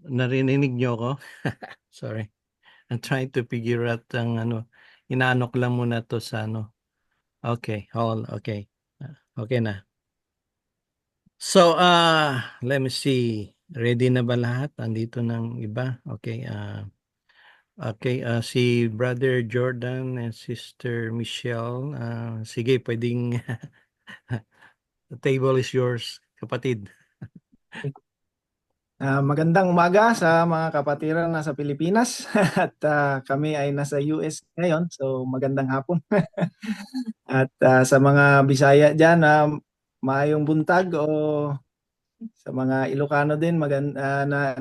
Narinig niyo ako? Sorry. I'm trying to figure out ang inaano ko lang muna 'to sa Okay, hold okay. Okay na. So, let me see. Ready na ba lahat? Andito ng iba? Okay, okay, si Brother Jordan and Sister Michelle, sige puwedeng the table is yours, kapatid. Magandang umaga sa mga kapatiran nasa Pilipinas at kami ay nasa US ngayon, so magandang hapon. At sa mga Bisaya dyan, maayong buntag, o sa mga Ilocano din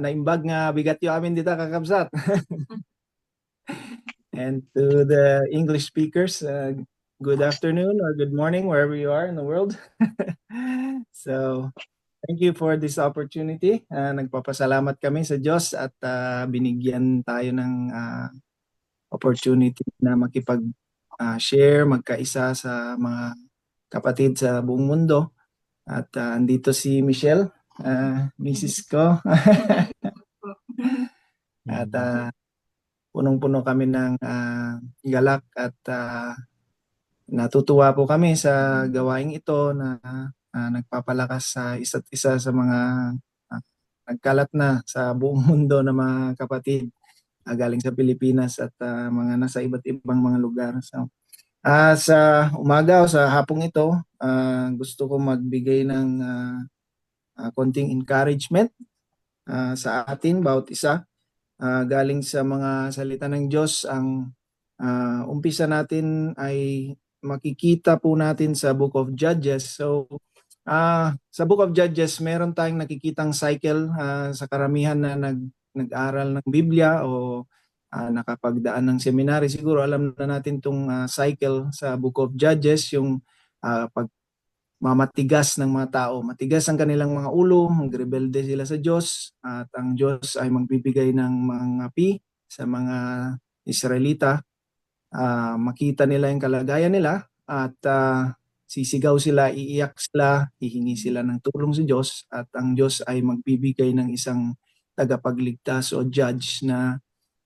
naimbag nga bigat yo amin dita kakabsat. And to the English speakers, good afternoon or good morning wherever you are in the world. So thank you for this opportunity. Nagpapasalamat kami sa Diyos at binigyan tayo ng opportunity na makipag-share, magkaisa sa mga kapatid sa buong mundo. At andito si Michelle, Mrs. ko. At punong-puno kami ng galak at natutuwa po kami sa gawaing ito na nagpapalakas sa isa't isa sa mga nagkalat na sa buong mundo na mga kapatid galing sa Pilipinas at mga nasa iba't ibang mga lugar. So, sa umaga o sa hapong ito, gusto ko magbigay ng konting encouragement sa atin bawat isa. Galing sa mga salita ng Diyos, ang umpisa natin ay makikita po natin sa Book of Judges. So, sa Book of Judges, meron tayong nakikitang cycle sa karamihan na nag-aral ng Biblia o nakapagdaan ng seminary. Siguro alam na natin itong cycle sa Book of Judges, yung mamatigas ng mga tao. Matigas ang kanilang mga ulo, magrebelde sila sa Diyos, at ang Diyos ay magbibigay ng mga api sa mga Israelita. Makita nila yung kalagayan nila at sisigaw sila, iiyak sila, hihingi sila ng tulong sa Diyos, at ang Diyos ay magbibigay ng isang tagapagligtas o judge na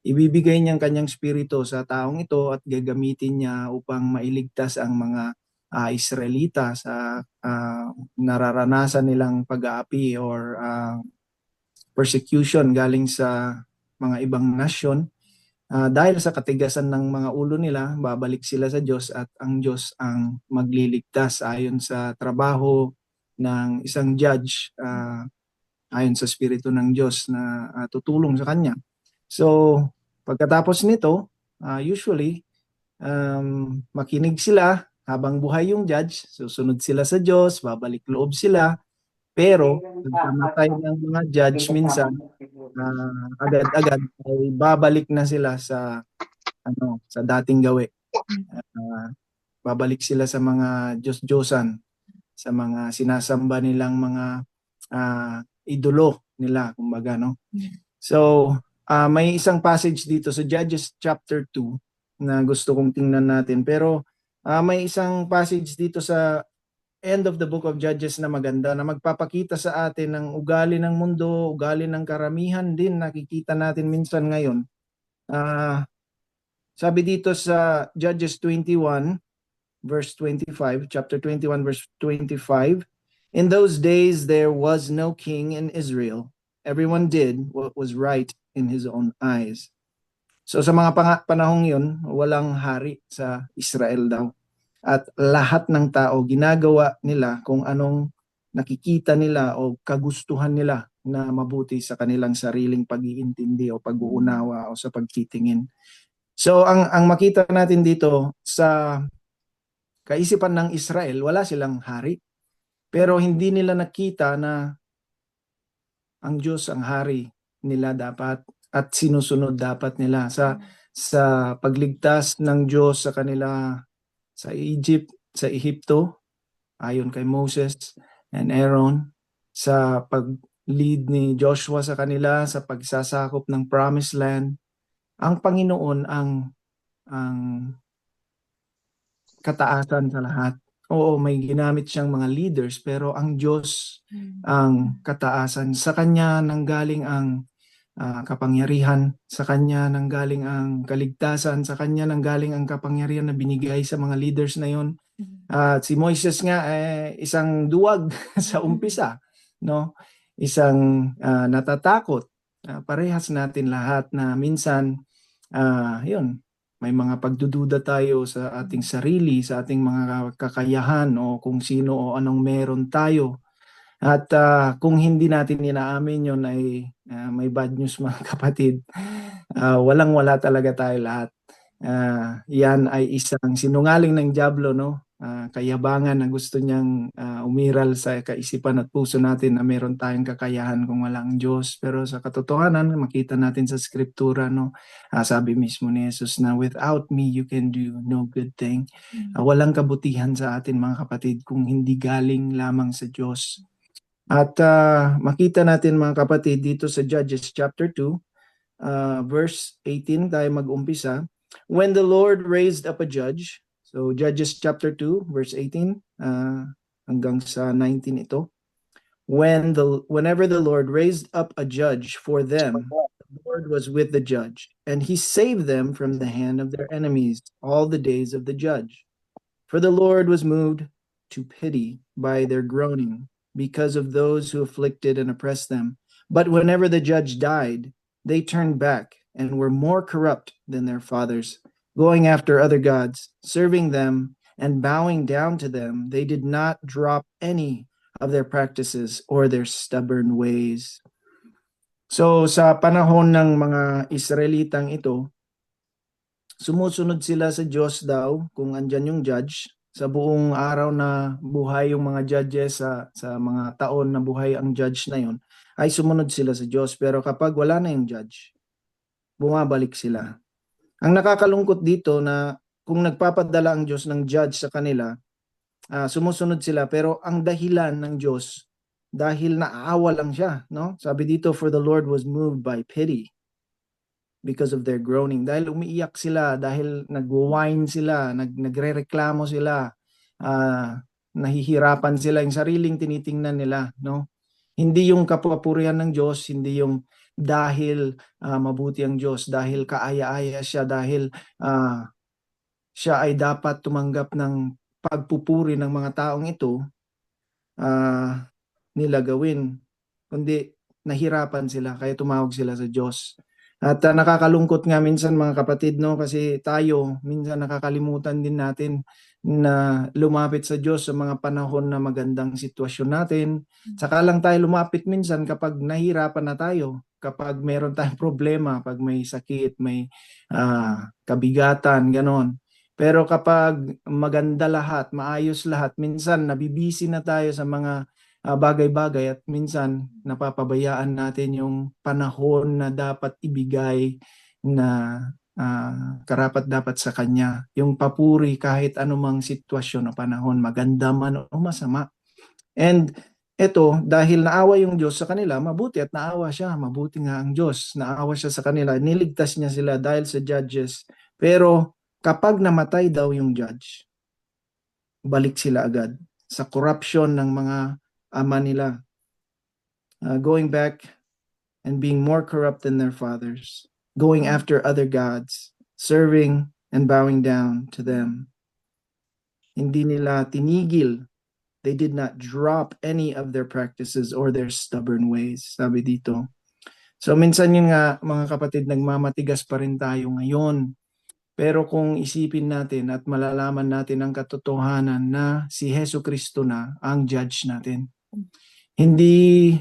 ibibigay niyang kanyang spirito sa taong ito at gagamitin niya upang mailigtas ang mga Israelita sa nararanasan nilang pag-aapi or persecution galing sa mga ibang nasyon. Dahil sa katigasan ng mga ulo nila, babalik sila sa Diyos at ang Diyos ang magliligtas ayon sa trabaho ng isang judge, ayon sa Espiritu ng Diyos na tutulong sa Kanya. So, pagkatapos nito, usually, makinig sila habang buhay yung judge, susunod sila sa Diyos, babalik loob sila, pero pagkamatay ng mga judge minsan, agad-agad ay babalik na sila sa sa dating gawi. Babalik sila sa mga Diyos-Diyosan, sa mga sinasamba nilang mga idolo nila, kumbaga, no? So, may isang passage dito sa Judges chapter 2 na gusto kong tingnan natin. Pero may isang passage dito sa end of the book of Judges na maganda, na magpapakita sa atin ng ugali ng mundo, ugali ng karamihan din nakikita natin minsan ngayon. Sabi dito sa Judges 21 verse 25, chapter 21 verse 25, "In those days there was no king in Israel. Everyone did what was right in his own eyes." So sa mga panahong yun, walang hari sa Israel daw. At lahat ng tao, ginagawa nila kung anong nakikita nila o kagustuhan nila na mabuti sa kanilang sariling pag-iintindi o pag-uunawa o sa pagtitingin. So ang makita natin dito sa kaisipan ng Israel, wala silang hari. Pero hindi nila nakita na ang Diyos ang hari nila dapat at sinusunod dapat nila sa pagligtas ng Diyos sa kanila sa Egypt, sa Ehipto, ayon kay Moses and Aaron, sa pag-lead ni Joshua sa kanila sa pagsasakop ng Promised Land. Ang Panginoon ang kataasan sa lahat. Oo, may ginamit siyang mga leaders, pero ang Diyos ang kataasan. Sa Kanya nanggaling ang kapangyarihan, sa Kanya nanggaling ang kaligtasan, sa Kanya nanggaling ang kapangyarihan na binigay sa mga leaders na yon. At si Moises nga isang duwag sa umpisa, no? Isang natatakot. Parehas natin lahat na minsan yun, may mga pagdududa tayo sa ating sarili, sa ating mga kakayahan o kung sino o anong meron tayo. At kung hindi natin inaamin yun ay may bad news mga kapatid. Walang-wala talaga tayo lahat. Yan ay isang sinungaling ng dyablo, no? Kayabangan na gusto niyang umiral sa kaisipan at puso natin na meron tayong kakayahan kung walang Diyos. Pero sa katotohanan, makita natin sa Skriptura, no? Sabi mismo ni Jesus na without me, you can do no good thing. Walang kabutihan sa atin mga kapatid kung hindi galing lamang sa Diyos. At makita natin mga kapatid dito sa Judges chapter 2, verse 18 tayo mag-umpisa. When the Lord raised up a judge, so Judges chapter 2, verse 18 hanggang sa 19 ito. Whenever the Lord raised up a judge for them, the Lord was with the judge, and he saved them from the hand of their enemies all the days of the judge. For the Lord was moved to pity by their groaning, because of those who afflicted and oppressed them. But whenever the judge died, they turned back and were more corrupt than their fathers, going after other gods, serving them and bowing down to them. They did not drop any of their practices or their stubborn ways. So sa panahon ng mga Israelitang ito, sumusunod sila sa Diyos daw kung andyan yung judge. Sa buong araw na buhay yung mga judges, sa mga taon na buhay ang judge na yon, ay sumunod sila sa Diyos. Pero kapag wala na yung judge, bumabalik sila. Ang nakakalungkot dito na kung nagpapadala ang Diyos ng judge sa kanila, sumusunod sila. Pero ang dahilan ng Diyos, dahil naaawa lang siya. No? Sabi dito, for the Lord was moved by pity because of their groaning. Dahil umiiyak sila, dahil nag-whine sila, nagre-reklamo sila, nahihirapan sila, yung sariling tinitingnan nila, no? Hindi yung kapapurihan ng Diyos, hindi yung dahil mabuti ang Diyos, dahil kaaya-aya siya, dahil siya ay dapat tumanggap ng pagpupuri ng mga taong ito, nila gawin, kundi nahirapan sila, kaya tumawag sila sa Diyos. At nakakalungkot nga minsan mga kapatid, no, kasi tayo minsan nakakalimutan din natin na lumapit sa Diyos sa mga panahon na magandang sitwasyon natin. Saka lang tayo lumapit minsan kapag nahirapan na tayo, kapag meron tayong problema, pag may sakit, may kabigatan, ganon. Pero kapag maganda lahat, maayos lahat, minsan nabibisi na tayo sa mga bagay-bagay at minsan napapabayaan natin yung panahon na dapat ibigay na karapat-dapat sa Kanya. Yung papuri kahit anumang sitwasyon o panahon, maganda man o masama. And ito, dahil naawa yung Diyos sa kanila, mabuti at naawa siya. Mabuti nga ang Diyos. Naawa siya sa kanila. Niligtas niya sila dahil sa judges. Pero kapag namatay daw yung judge, balik sila agad sa corruption ng mga ama nila, going back and being more corrupt than their fathers, going after other gods, serving and bowing down to them. Hindi nila tinigil. They did not drop any of their practices or their stubborn ways, sabi dito. So minsan yun nga mga kapatid, nagmamatigas pa rin tayo ngayon. Pero kung isipin natin at malalaman natin ang katotohanan na si Hesu Kristo na ang judge natin. Hindi,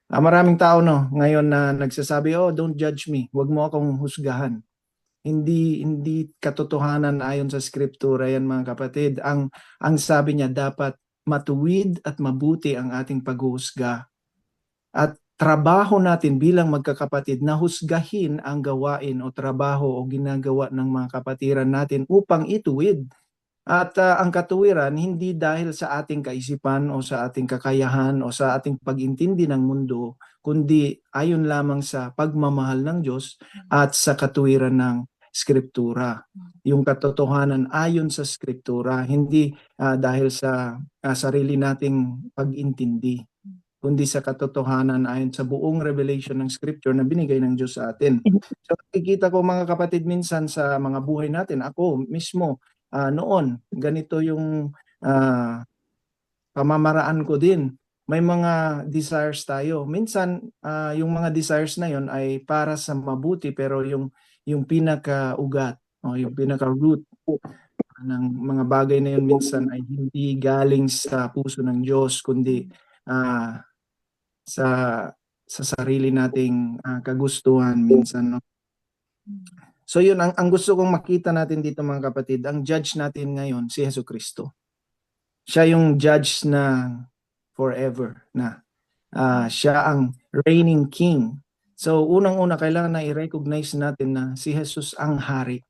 maraming tao no, ngayon na nagsasabi, oh, don't judge me, huwag mo akong husgahan. Hindi katotohanan ayon sa Skriptura yan mga kapatid. Ang sabi niya, dapat matuwid at mabuti ang ating paghuhusga. At trabaho natin bilang magkakapatid na husgahin ang gawain o trabaho o ginagawa ng mga kapatiran natin upang ituwid. At ang katuwiran, hindi dahil sa ating kaisipan o sa ating kakayahan o sa ating pag-intindi ng mundo, kundi ayon lamang sa pagmamahal ng Diyos at sa katuwiran ng Skriptura. Yung katotohanan ayon sa Skriptura, hindi dahil sa sarili nating pag-intindi. kundi sa katotohanan ayon sa buong revelation ng Scripture na binigay ng Diyos sa atin. So nakikita ko mga kapatid minsan sa mga buhay natin, ako mismo noon, ganito yung pamamaraan ko din. May mga desires tayo. Minsan yung mga desires na yon ay para sa mabuti, pero yung pinaka-ugat o yung pinaka-root ng mga bagay na yun minsan ay hindi galing sa puso ng Diyos, kundi ah, sa sarili nating kagustuhan minsan, no? So yun ang gusto kong makita natin dito mga kapatid, ang judge natin ngayon si Jesucristo. Siya yung judge na forever na. Siya ang reigning king. So unang-una kailangan na i-recognize natin na si Jesus ang hari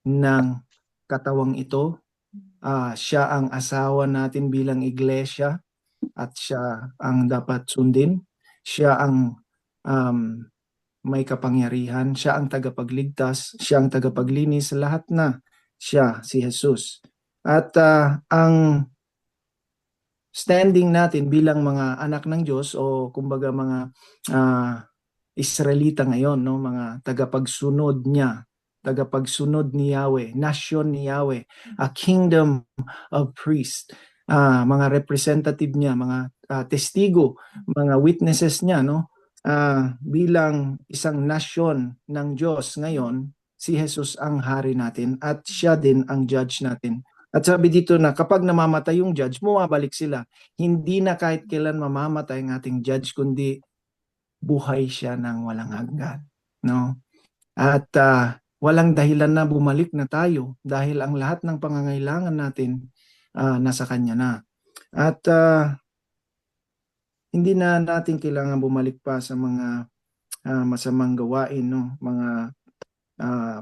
ng katawang ito. Siya ang asawa natin bilang iglesia at siya ang dapat sundin. Siya ang may kapangyarihan. Siya ang tagapagligtas. Siya ang tagapaglinis. Lahat na siya, si Jesus. At ang standing natin bilang mga anak ng Diyos o kumbaga mga Israelita ngayon, no, mga tagapagsunod niya, tagapagsunod ni Yahweh, nation ni Yahweh, a kingdom of priests, mga representative niya, mga testigo, mga witnesses niya, no, bilang isang nation ng Diyos ngayon, si Jesus ang hari natin at siya din ang judge natin. At sabi dito na kapag namamatay yung judge, bumabalik sila. Hindi na kahit kailan mamamatay ang ating judge, kundi buhay siya ng walang hanggan, no? At walang dahilan na bumalik na tayo dahil ang lahat ng pangangailangan natin nasa kanya na. At hindi na natin kailangan bumalik pa sa mga masamang gawain, no? Mga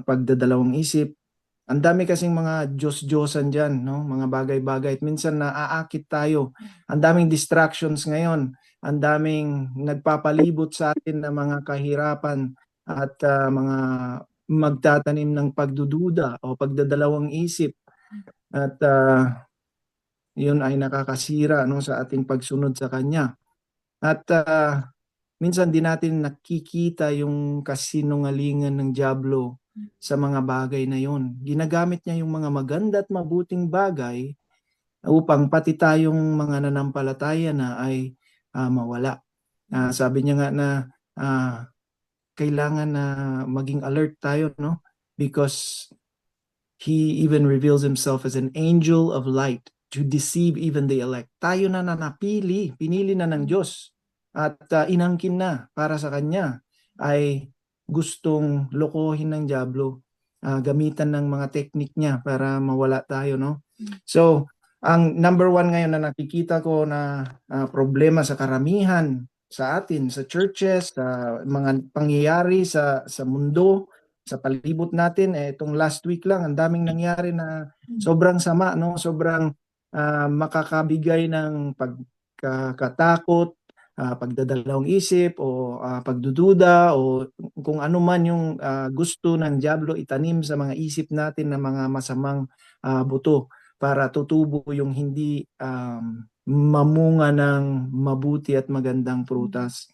pagdadalawang isip. Ang dami kasing mga Diyos-Diyosan dyan, no? Mga bagay-bagay. At minsan naaakit tayo. Ang daming distractions ngayon. Ang daming nagpapalibot sa atin ng mga kahirapan at mga magtatanim ng pagdududa o pagdadalawang isip. At yun ay nakakasira, no, sa ating pagsunod sa Kanya. At minsan din natin nakikita yung kasinungalingan ng dyablo sa mga bagay na yun. Ginagamit niya yung mga maganda at mabuting bagay upang pati tayong mga nanampalataya na ay mawala. Sabi niya nga na kailangan na maging alert tayo, no? Because he even reveals himself as an angel of light to deceive even the elect. Tayo na nanapili, pinili na ng Diyos at inangkin na para sa Kanya ay gustong lokohin ng dyablo, gamitan ng mga teknik niya para mawala tayo, no? So, ang number one ngayon na nakikita ko na problema sa karamihan sa atin, sa churches, sa mga pangyayari sa mundo, sa palibot natin, itong last week lang, ang daming nangyari na sobrang sama, no? Sobrang makakabigay ng pagkakatakot, pagdadalawang isip o pagdududa o kung ano man yung gusto ng dyablo itanim sa mga isip natin na mga masamang buto para tutubo yung hindi mamunga ng mabuti at magandang prutas.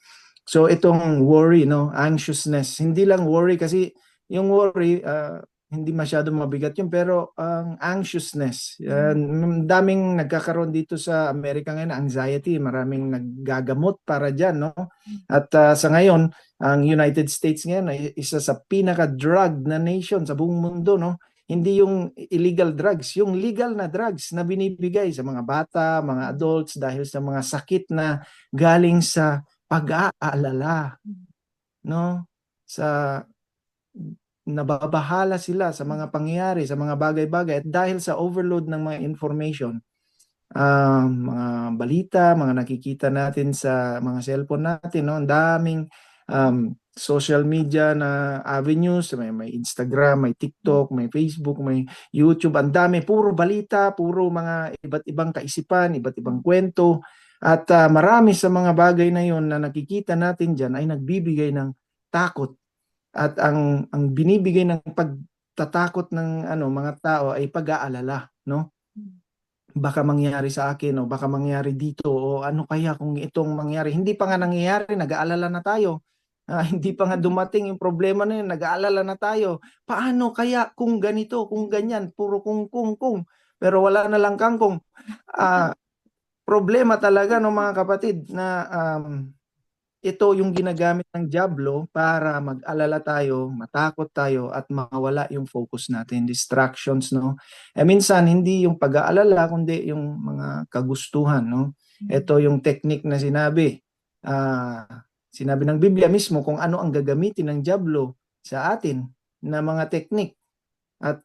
So itong worry, no, anxiousness, hindi lang worry kasi yung worry hindi masyadong mabigat yun, pero ang anxiousness, daming nagkakaroon dito sa Amerika ngayon, anxiety, maraming naggagamot para dyan, no? At sa ngayon, ang United States ngayon ay isa sa pinaka-drug na nation sa buong mundo, no? Hindi yung illegal drugs, yung legal na drugs na binibigay sa mga bata, mga adults dahil sa mga sakit na galing sa pag-aalala, no? Sa nababahala sila sa mga pangyayari, sa mga bagay-bagay at dahil sa overload ng mga information, mga balita, mga nakikita natin sa mga cellphone natin, no? Ang daming social media na avenues, may Instagram, may TikTok, may Facebook, may YouTube, ang dami, puro balita, puro mga iba't ibang kaisipan, iba't ibang kwento. At marami sa mga bagay na yon na nakikita natin dyan ay nagbibigay ng takot. At ang binibigay ng pagtatakot ng mga tao ay pag-aalala, no? baka mangyari sa akin o baka mangyari dito o ano kaya kung itong mangyari. Hindi pa nga nangyayari, nag-aalala na tayo. Hindi pa nga dumating yung problema na yun, nag-aalala na tayo. Paano kaya kung ganito, kung ganyan, puro kung. Pero wala na lang kangkong. Problema talaga no mga kapatid na ito yung ginagamit ng diablo para mag-alala tayo, matakot tayo at mawala yung focus natin, distractions, no? Minsan hindi yung pag-aalala kundi yung mga kagustuhan, no? Ito yung technique na sinabi. Sinabi ng Biblia mismo kung ano ang gagamitin ng diablo sa atin na mga technique. At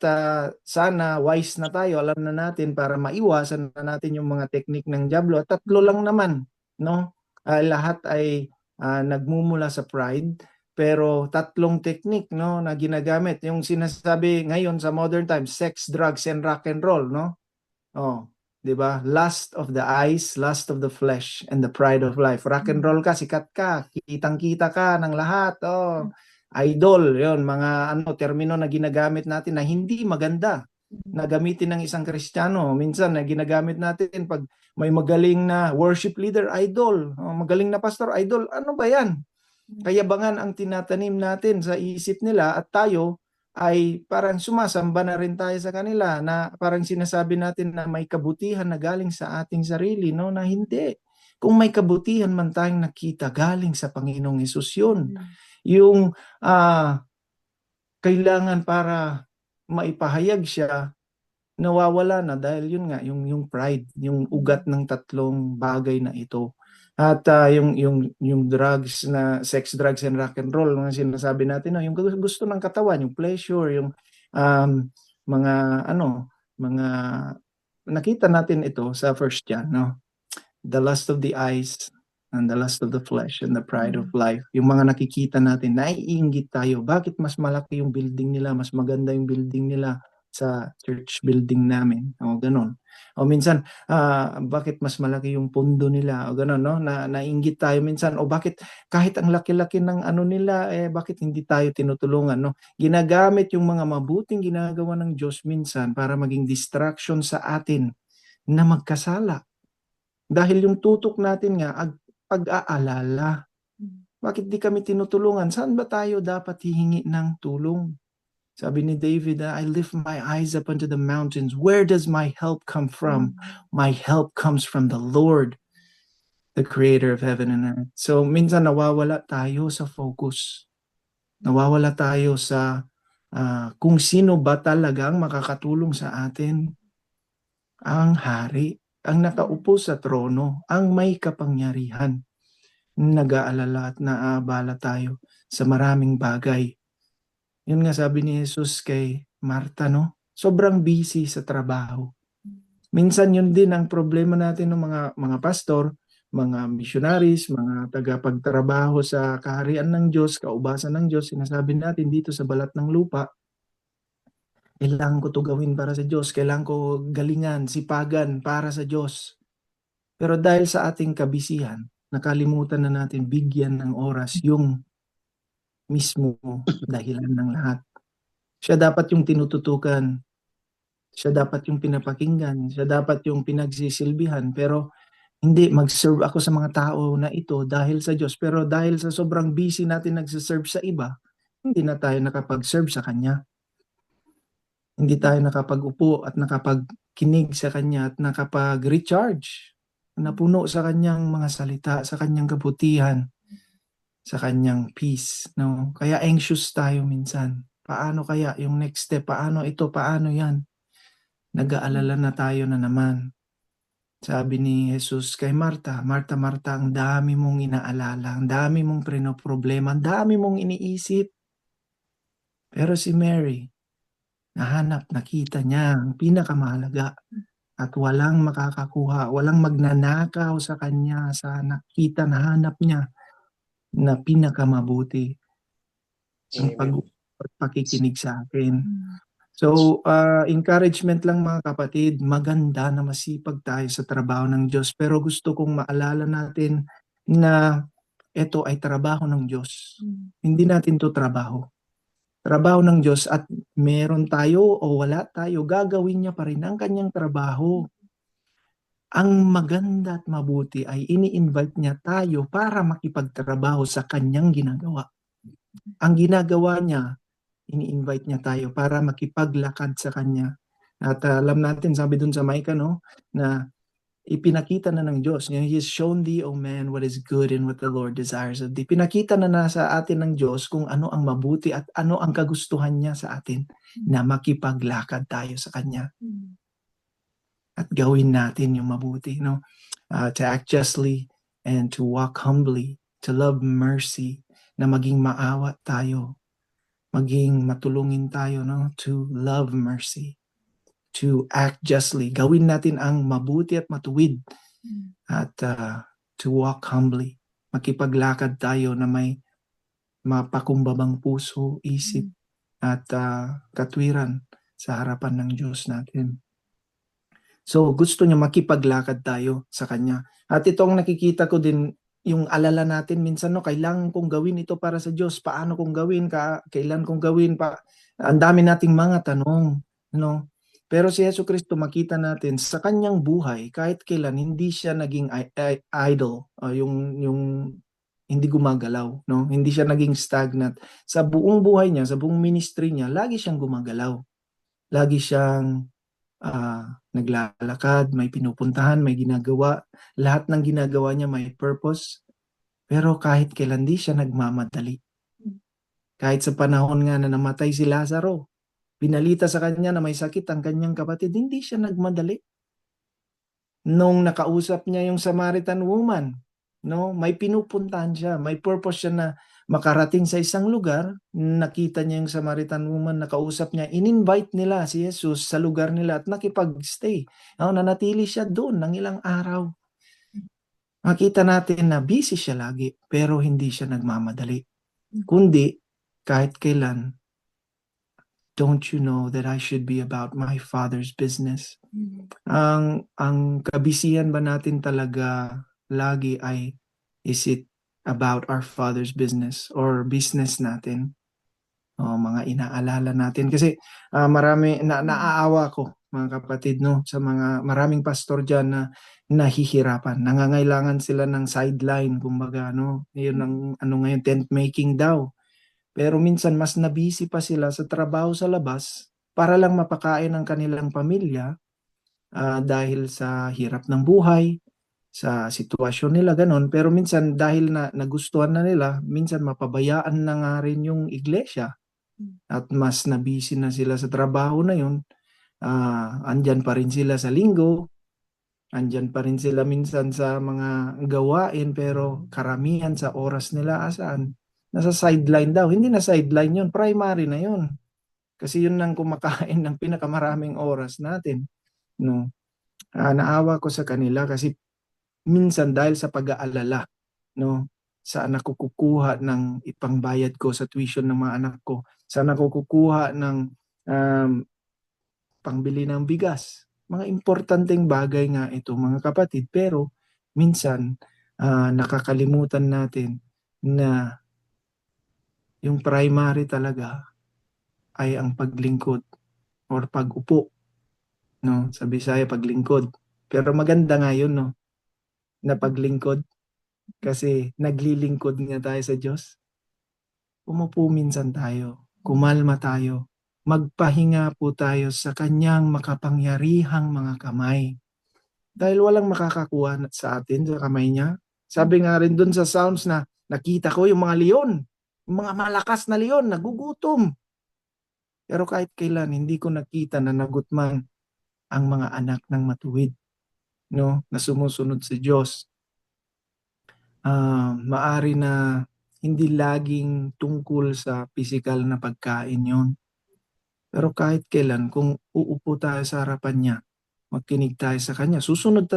sana wise na tayo, alam na natin para maiwasan na natin yung mga technique ng diablo. At tatlo lang naman, no? Lahat ay nagmumula sa pride, pero tatlong technique, no, na ginagamit. Yung sinasabi ngayon sa modern times, sex, drugs, and rock and roll, no? Oh, 'di ba? Lust of the eyes, lust of the flesh, and the pride of life. Rock and roll ka, sikat ka, kitang-kita ka ng lahat. Oh, idol, 'yon, mga ano termino na ginagamit natin na hindi maganda na gamitin ng isang Kristiyano. Minsan na ginagamit natin pag may magaling na worship leader, idol, magaling na pastor, idol. Ano ba 'yan? Kayabangan ang tinatanim natin sa isip nila at tayo ay parang sumasamba na rin tayo sa kanila na parang sinasabi natin na may kabutihan na galing sa ating sarili, no? Na hindi. Kung may kabutihan man tayong nakita, galing sa Panginoong Hesus yun. Yung kailangan para maipahayag siya, nawawala na dahil yun nga, yung pride, yung ugat ng tatlong bagay na ito. At yung drugs na sex, drugs, and rock and roll, mga sinasabi natin, no, yung gusto ng katawan, yung pleasure, yung mga mga nakita natin ito sa First John, no? The lust of the eyes and the lust of the flesh and the pride of life. Yung mga nakikita natin, naiinggit tayo. Bakit mas malaki yung building nila, mas maganda yung building nila sa church building namin? O ganun. O minsan, bakit mas malaki yung pundo nila? O ganun, no? Nainggit tayo minsan. O bakit kahit ang laki-laki ng ano nila, bakit hindi tayo tinutulungan, no? Ginagamit yung mga mabuting ginagawa ng Diyos minsan para maging distraction sa atin na magkasala. Dahil yung tutok natin nga, pag-aalala. Bakit di kami tinutulungan? Saan ba tayo dapat hihingi ng tulong? Sabi ni David, I lift my eyes up unto the mountains. Where does my help come from? My help comes from the Lord, the creator of heaven and earth. So minsan nawawala tayo sa focus. Nawawala tayo sa kung sino ba talagang makakatulong sa atin. Ang hari, ang nakaupo sa trono, ang may kapangyarihan. Nag-aalala at naaabala tayo sa maraming bagay. Yun nga sabi ni Jesus kay Marta, no? Sobrang busy sa trabaho. Minsan yun din ang problema natin ng mga pastor, mga missionaries, mga tagapagtrabaho sa kaharian ng Diyos, kaubasan ng Diyos, sinasabi natin dito sa balat ng lupa, kailangan ko to gawin para sa Diyos, kailangan ko galingan, sipagan para sa Diyos. Pero dahil sa ating kabisihan, nakalimutan na natin bigyan ng oras yung mismo dahilan ng lahat. Siya dapat yung tinututukan, siya dapat yung pinapakinggan, siya dapat yung pinagsisilbihan, pero hindi, mag-serve ako sa mga tao na ito dahil sa Diyos. Pero dahil sa sobrang busy natin nagsiserve sa iba, hindi na tayo nakapag-serve sa Kanya. Hindi tayo nakapag-upo at nakapagkinig sa Kanya at nakapag-recharge, napuno sa Kanyang mga salita, sa Kanyang kabutihan, sa Kanyang peace. No? Kaya anxious tayo minsan. Paano kaya yung next step? Paano ito? Paano yan? Nag-aalala na tayo na naman. Sabi ni Jesus kay Marta, Marta, Marta, ang dami mong inaalala, ang dami mong problema, ang dami mong iniisip. Pero si Mary, nakita niya ang pinakamahalaga at walang makakakuha, walang magnanakaw sa kanya sa nahanap niya na pinakamabuti ang pagpakikinig sa akin. So, encouragement lang mga kapatid, maganda na masipag tayo sa trabaho ng Diyos. Pero gusto kong maalala natin na ito ay trabaho ng Diyos. Hindi natin to trabaho. Trabaho ng Diyos at meron tayo o wala tayo, gagawin niya pa rin ang kanyang trabaho. Ang maganda at mabuti ay ini-invite niya tayo para makipagtrabaho sa kanyang ginagawa. Ang ginagawa niya, ini-invite niya tayo para makipaglakad sa kanya. At alam natin, sabi dun sa Micah, no, na ipinakita na ng Diyos. He has shown thee, O man, what is good and what the Lord desires of thee. Pinakita na nasa atin ng Diyos kung ano ang mabuti at ano ang kagustuhan niya sa atin, na makipaglakad tayo sa Kanya. At gawin natin yung mabuti, no? To act justly and to walk humbly, to love mercy, na maging maawa tayo, maging matulungin tayo, no? To love mercy, to act justly. Gawin natin ang mabuti at matuwid, at to walk humbly. Makipaglakad tayo na may mapakumbabang puso, isip, at katwiran sa harapan ng Diyos natin. So gusto niya makipaglakad tayo sa Kanya. At itong nakikita ko din, yung alala natin minsan, no, kailangan kong gawin ito para sa Diyos. Paano kong gawin? Kailan kong gawin? Ang dami nating mga tanong, no? Pero si Jesucristo, makita natin sa kanyang buhay, kahit kailan hindi siya naging idle, yung hindi gumagalaw, no? Hindi siya naging stagnant. Sa buong buhay niya, sa buong ministry niya, lagi siyang gumagalaw. Lagi siyang naglalakad, may pinupuntahan, may ginagawa. Lahat ng ginagawa niya may purpose. Pero kahit kailan di siya nagmamadali. Kahit sa panahon nga na namatay si Lazaro, binalita sa kanya na may sakit ang kanyang kapatid, hindi siya nagmadali. Nung nakausap niya yung Samaritan woman, no, may pinupuntahan siya, may purpose siya na makarating sa isang lugar. Nakita niya yung Samaritan woman, nakausap niya, in-invite nila si Jesus sa lugar nila at nakipag-stay. Nanatili siya doon ng ilang araw. Makita natin na busy siya lagi, pero hindi siya nagmamadali. Kundi, kahit kailan, don't you know that I should be about my Father's business? Ang kabisihan ba natin talaga lagi ay, is it about our Father's business or business natin? Mga inaalala natin. Kasi marami, naaawa ko, mga kapatid, no, sa mga maraming pastor dyan na nahihirapan. Nangangailangan sila ng sideline, kumbaga, no? Yun ang ngayon, tent making daw. Pero minsan mas nabisi pa sila sa trabaho sa labas para lang mapakain ang kanilang pamilya, dahil sa hirap ng buhay, sa sitwasyon nila, ganon. Pero minsan dahil na nagustuhan na nila, minsan mapabayaan na nga rin yung iglesia at mas nabisi na sila sa trabaho na yun. Andyan pa rin sila sa linggo, andyan pa rin sila minsan sa mga gawain, pero karamihan sa oras nila asaan? Nasa sideline daw. Hindi na sideline yun, primary na yun. Kasi yun ang kumakain ng pinakamaraming oras natin, no? Naawa ko sa kanila kasi minsan dahil sa pag-aalala, no, saan ako kukuha ng ipangbayad ko sa tuition ng mga anak ko, saan ako kukuha ng pangbili ng bigas. Mga importanteng bagay nga ito, mga kapatid, pero minsan nakakalimutan natin na yung primary talaga ay ang paglingkod or pag-upo, no? Sa Bisaya, paglingkod. Pero maganda nga yun, no, na paglingkod, kasi naglilingkod nga tayo sa Diyos. Umupo minsan tayo, kumalma tayo, magpahinga po tayo sa kanyang makapangyarihang mga kamay. Dahil walang makakakuha sa atin sa kamay niya. Sabi nga rin dun sa Psalms na nakita ko yung mga leon, yung mga malakas na leon, nagugutom. Pero kahit kailan, hindi ko nakita na nagutman ang mga anak ng matuwid, no, na sumusunod sa Diyos. Maari na hindi laging tungkol sa physical na pagkain yon. Pero kahit kailan, kung uupo tayo sa harapan niya, magkinig tayo sa Kanya, susunod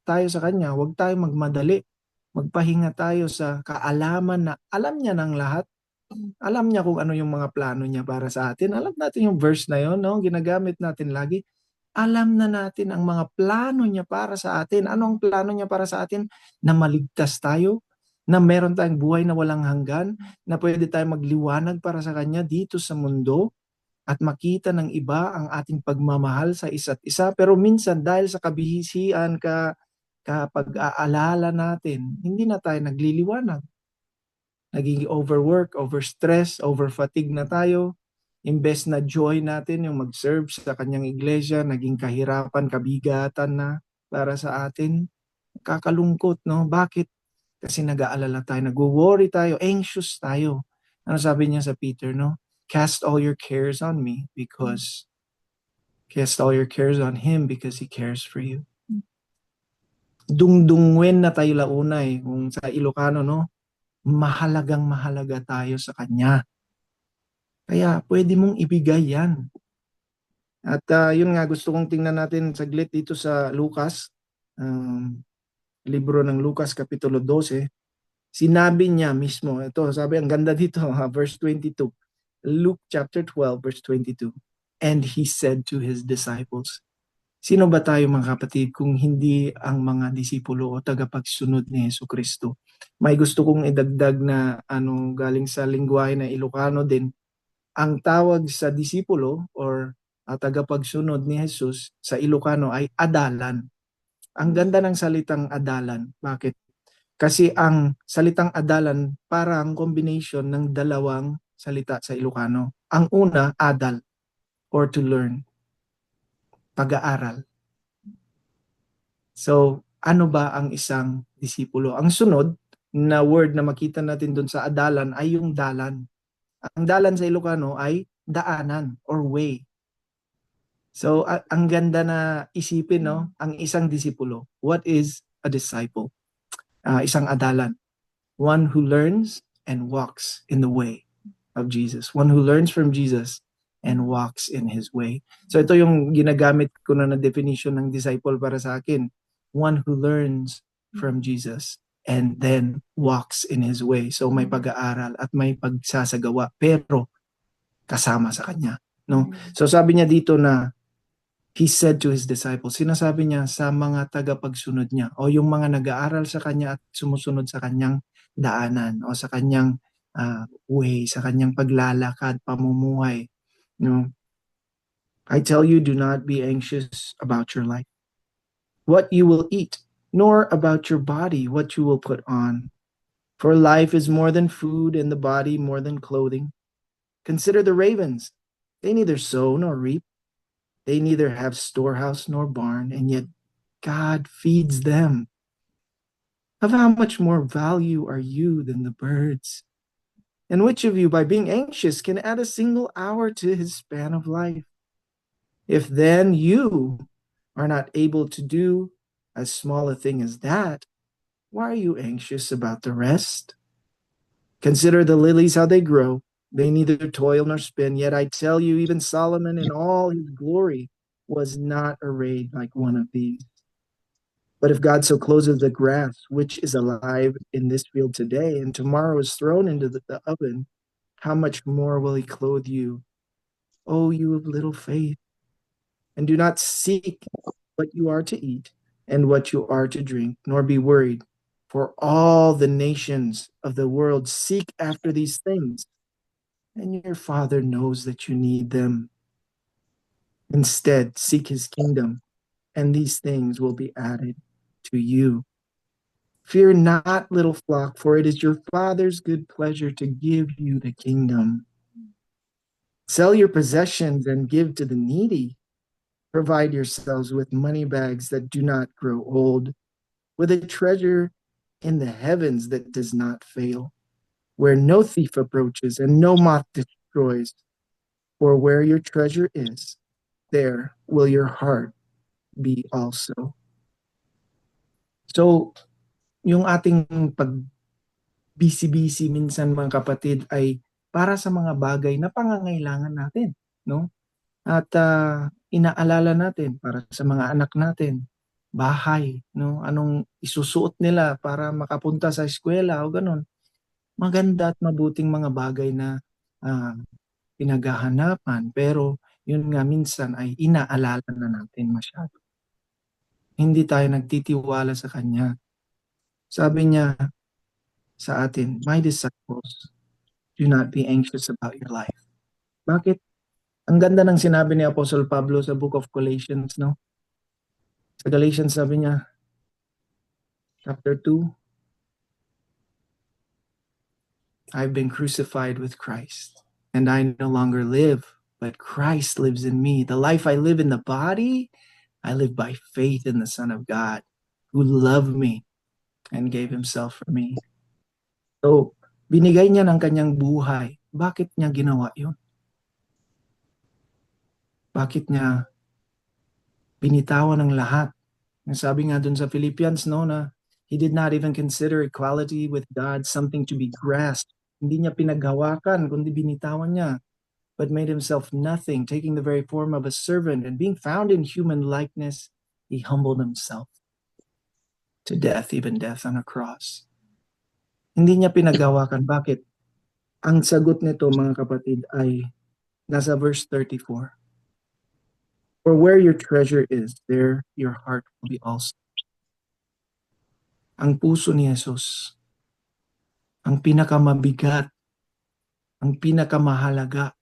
tayo sa Kanya, huwag tayo magmadali. Magpahinga tayo sa kaalaman na alam niya ng lahat. Alam niya kung ano yung mga plano niya para sa atin. Alam natin yung verse na yon, no? Ginagamit natin lagi. Alam na natin ang mga plano niya para sa atin. Ano ang plano niya para sa atin? Na maligtas tayo, na meron tayong buhay na walang hanggan, na pwede tayong magliwanag para sa Kanya dito sa mundo, at makita ng iba ang ating pagmamahal sa isa't isa. Pero minsan dahil sa kabihisian, kapag-aalala natin, hindi na tayo nagliliwanag. Naging overwork, overstress, overfatigue na tayo. Imbes na joy natin yung mag-serve sa kanyang iglesia, naging kahirapan, kabigatan na para sa atin. Kakalungkot, no? Bakit? Kasi nag-aalala tayo, nag-worry tayo, anxious tayo. Ano sabi niya sa Peter, no? Cast all your cares on me because cast all your cares on him because he cares for you. Dungdungwen na tayo launay kung sa Ilocano, no? Mahalagang mahalaga tayo sa kanya. Kaya pwede mong ibigay yan. At yun nga, gusto kong tingnan natin saglit dito sa Lucas, libro ng Lucas, Kapitulo 12. Sinabi niya mismo, ito, sabi, ang ganda dito, verse 22. Luke chapter 12, verse 22. And he said to his disciples, sino ba tayo mga kapatid kung hindi ang mga disipulo o tagapagsunod ni Jesucristo? May gusto kong idagdag na galing sa lingwahe na Ilocano din. Ang tawag sa disipulo or tagapagsunod ni Jesus sa Ilocano ay adalan. Ang ganda ng salitang adalan. Bakit? Kasi ang salitang adalan parang combination ng dalawang salita sa Ilocano. Ang una, adal or to learn. Pag-aaral. So, ano ba ang isang disipulo? Ang sunod na word na makita natin doon sa adalan ay yung dalan. Ang dalan sa Ilocano ay daanan or way. So, ang ganda na isipin, no? Ang isang disipulo. What is a disciple? Isang adalan. One who learns and walks in the way of Jesus. One who learns from Jesus and walks in His way. So ito yung ginagamit ko na definition ng disciple para sa akin. One who learns from Jesus and then walks in His way. So may pag-aaral at may pagsasagawa pero kasama sa Kanya. No? So sabi niya dito na He said to His disciples, sinasabi niya sa mga tagapagsunod niya o yung mga nag-aaral sa Kanya at sumusunod sa Kanyang daanan o sa Kanyang way, sa Kanyang paglalakad, pamumuhay. No? I tell you, do not be anxious about your life, what you will eat, nor about your body, what you will put on. For life is more than food and the body more than clothing. Consider the ravens. They neither sow nor reap. They neither have storehouse nor barn, and yet God feeds them. Of how much more value are you than the birds? And which of you, by being anxious, can add a single hour to his span of life? If then you are not able to do as small a thing as that, why are you anxious about the rest? Consider the lilies, how they grow. They neither toil nor spin, yet I tell you, even Solomon in all his glory was not arrayed like one of these. But if God so clothes the grass, which is alive in this field today, and tomorrow is thrown into the oven, how much more will He clothe you, O you of little faith? And do not seek what you are to eat and what you are to drink, nor be worried, for all the nations of the world seek after these things, and your Father knows that you need them. Instead, seek His kingdom, and these things will be added to you. Fear not, little flock, for it is your Father's good pleasure to give you the kingdom. Sell your possessions and give to the needy. Provide yourselves with money bags that do not grow old, with a treasure in the heavens that does not fail, where no thief approaches and no moth destroys. For where your treasure is, there will your heart be also. So, yung ating pag-busy-busy minsan mga kapatid ay para sa mga bagay na pangangailangan natin, no? At inaalala natin para sa mga anak natin, bahay, no? Anong isusuot nila para makapunta sa eskwela o ganun. Maganda at mabuting mga bagay na pinaghahanapan, pero yun nga minsan ay inaalala na natin masyado. Hindi tayo nagtitiwala sa Kanya. Sabi niya sa atin, my disciples, do not be anxious about your life. Bakit? Ang ganda ng sinabi ni Apostle Pablo sa book of Galatians, no? Sa Galatians sabi niya, chapter 2, I've been crucified with Christ, and I no longer live, but Christ lives in me. The life I live in the body, I live by faith in the Son of God, who loved me and gave himself for me. So, binigay niya ng kanyang buhay. Bakit niya ginawa yun? Bakit niya binitawan ng lahat? Sabi nga dun sa Philippians, no, na he did not even consider equality with God something to be grasped. Hindi niya pinaghawakan, kundi binitawan niya. But made himself nothing, taking the very form of a servant, and being found in human likeness, he humbled himself to death, even death on a cross. Hindi niya pinaghawakan. Bakit? Ang sagot nito, mga kapatid, ay nasa verse 34. For where your treasure is, there your heart will be also. Ang puso ni Jesus, ang pinakamabigat, ang pinakamahalaga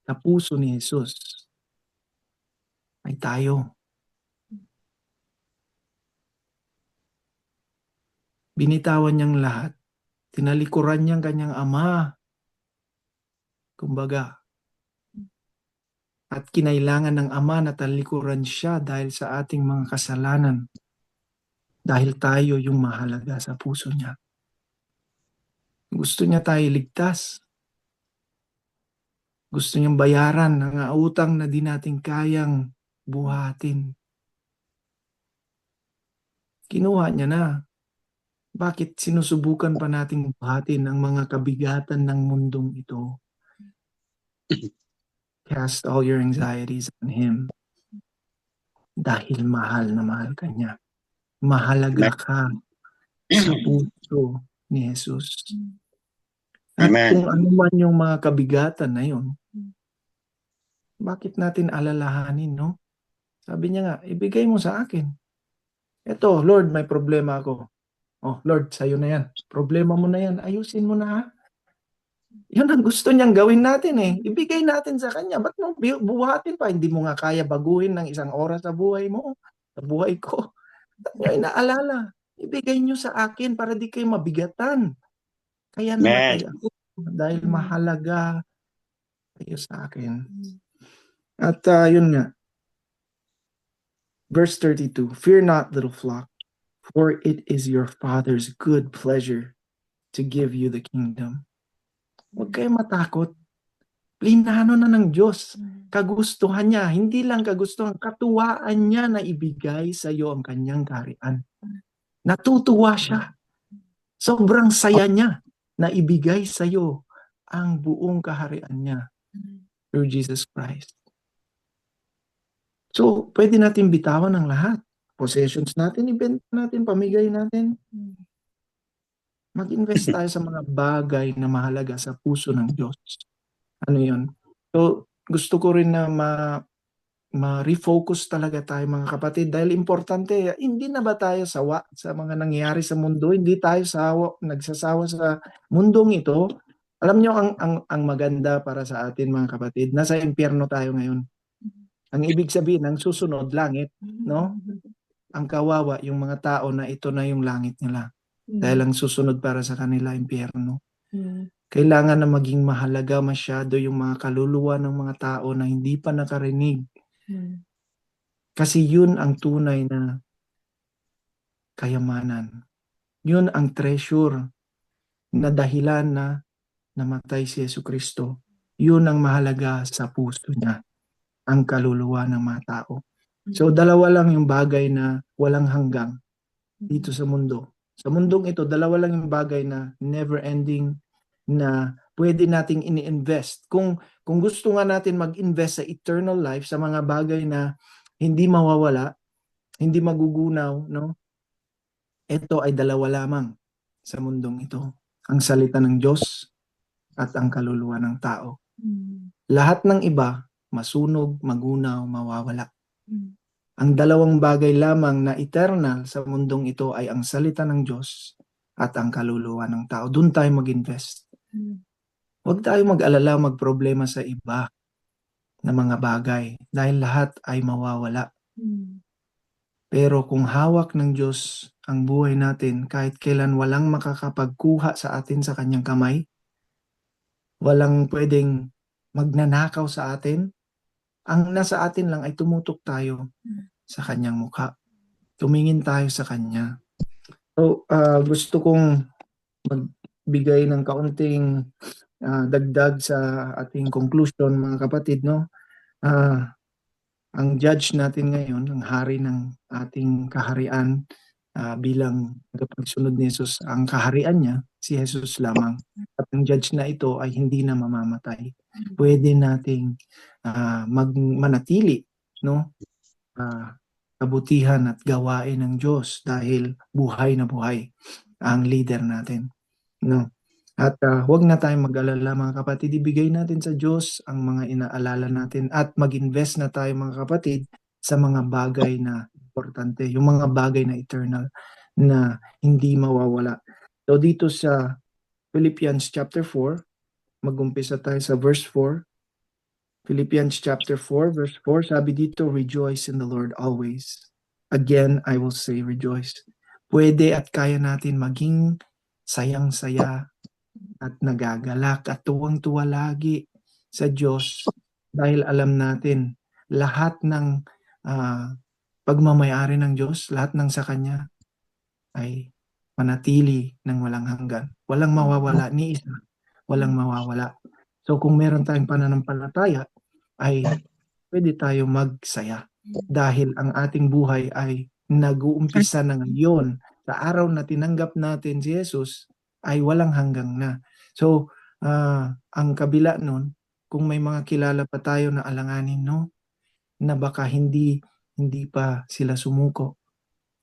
na puso ni Jesus ay tayo. Binitawan niyang lahat. Tinalikuran niyang kanyang ama. Kumbaga, at kinailangan ng ama na talikuran siya dahil sa ating mga kasalanan. Dahil tayo yung mahalaga sa puso niya. Gusto niya tayo ligtas. Gusto niyang bayaran ng utang na di natin kayang buhatin. Kinuha niya na. Bakit sinusubukan pa nating buhatin ang mga kabigatan ng mundong ito? Cast all your anxieties on Him. Dahil mahal na mahal ka niya. Mahalaga ka sa puso ni Jesus. At kung ano man yung mga kabigatan na yun, bakit natin alalahanin, no? Sabi niya nga, ibigay mo sa akin. Eto, Lord, may problema ako. Oh, Lord, sa'yo na yan. Problema mo na yan. Ayusin mo na, ha? Yun ang gusto niyang gawin natin eh. Ibigay natin sa kanya. Ba't mo buhatin pa? Hindi mo nga kaya baguhin ng isang oras sa buhay mo. Sa buhay ko. Ba't niyo inaalala? Ibigay niyo sa akin para di kayo mabigatan. Kaya namatay ako dahil mahalaga kayo sa akin. At yun nga. Verse 32, fear not, little flock, for it is your Father's good pleasure to give you the kingdom. Huwag kayo matakot. Plinano na ng Diyos. Kagustuhan niya. Hindi lang kagustuhan. Katuwaan niya na ibigay sa iyo ang kanyang kaharian. Natutuwa siya. Sobrang saya niya na ibigay sa iyo ang buong kaharian niya through Jesus Christ. So, pwede natin bitawan ang lahat. Possessions natin, ibenta natin, pamigay natin. Mag-invest tayo sa mga bagay na mahalaga sa puso ng Diyos. Ano yun? So, gusto ko rin na ma-refocus talaga tayo mga kapatid dahil importante, hindi na ba tayo sawa sa mga nangyayari sa mundo? Hindi tayo nagsasawa sa mundong ito. Alam nyo, ang maganda para sa atin mga kapatid, nasa impyerno tayo ngayon. Ang ibig sabihin, ang susunod, langit, no? Ang kawawa, yung mga tao na ito na yung langit nila. Dahil ang susunod para sa kanila, impyerno. Kailangan na maging mahalaga masyado yung mga kaluluwa ng mga tao na hindi pa nakarinig. Kasi yun ang tunay na kayamanan. Yun ang treasure na dahilan na namatay si Jesucristo. Yun ang mahalaga sa puso niya, ang kaluluwa ng mga tao. So, dalawa lang yung bagay na walang hanggang dito sa mundo. Sa mundong ito, dalawa lang yung bagay na never-ending na pwede nating ini-invest. Kung gusto nga natin mag-invest sa eternal life, sa mga bagay na hindi mawawala, hindi magugunaw, no? Ito ay dalawa lamang sa mundong ito. Ang salita ng Diyos at ang kaluluwa ng tao. Lahat ng iba, masunog, magunaw, mawawala. Ang dalawang bagay lamang na eternal sa mundong ito ay ang salita ng Diyos at ang kaluluwa ng tao. Doon tayo mag-invest. Huwag tayo mag-alala, magproblema sa iba. na mga bagay dahil lahat ay mawawala. Pero kung hawak ng Diyos ang buhay natin, kahit kailan walang makakapagkuha sa atin sa kanyang kamay, walang pwedeng magnanakaw sa atin, ang nasa atin lang ay tumutok tayo sa kanyang mukha. Tumingin tayo sa kanya. So, gusto kong magbigay ng kaunting dagdag sa ating conclusion, mga kapatid, no? Ang judge natin ngayon, ang hari ng ating kaharian, bilang tagapagsunod ni Jesus, ang kaharian niya, si Jesus lamang. At ang judge na ito ay hindi na mamamatay. Pwede nating manatili, no? Kabutihan at gawain ng Diyos dahil buhay na buhay ang leader natin, no? At huwag na tayong mag-alala, mga kapatid, ibigay natin sa Diyos ang mga inaalala natin at mag-invest na tayo, mga kapatid, sa mga bagay na importante, yung mga bagay na eternal na hindi mawawala. So dito sa Philippians chapter 4, mag-umpisa tayo sa verse 4. Philippians chapter 4, verse 4, sabi dito, rejoice in the Lord always. Again, I will say rejoice. Pwede at kaya natin maging sayang-saya at nagagalak at tuwang-tuwa lagi sa Diyos dahil alam natin lahat ng pagmamayari ng Diyos, lahat ng sa Kanya ay manatili ng walang hanggan. Walang mawawala, ni isa, walang mawawala. So kung meron tayong pananampalataya, ay pwede tayo magsaya dahil ang ating buhay ay nag-uumpisa na ngayon. Sa araw na tinanggap natin si Jesus ay walang hanggang na. So, ang kabila nun, kung may mga kilala pa tayo na alanganin, no, na baka hindi pa sila sumuko,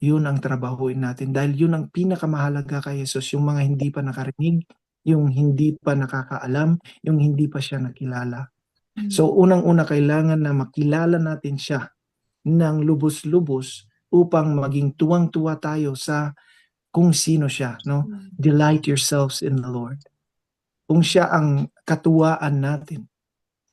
yun ang trabahuin natin dahil yun ang pinakamahalaga kay Jesus, yung mga hindi pa nakarinig, yung hindi pa nakakaalam, yung hindi pa siya nakilala. So unang-una kailangan na makilala natin siya ng lubos-lubos upang maging tuwang-tuwa tayo sa kung sino siya, no? Delight yourselves in the Lord. Kung siya ang katuwaan natin,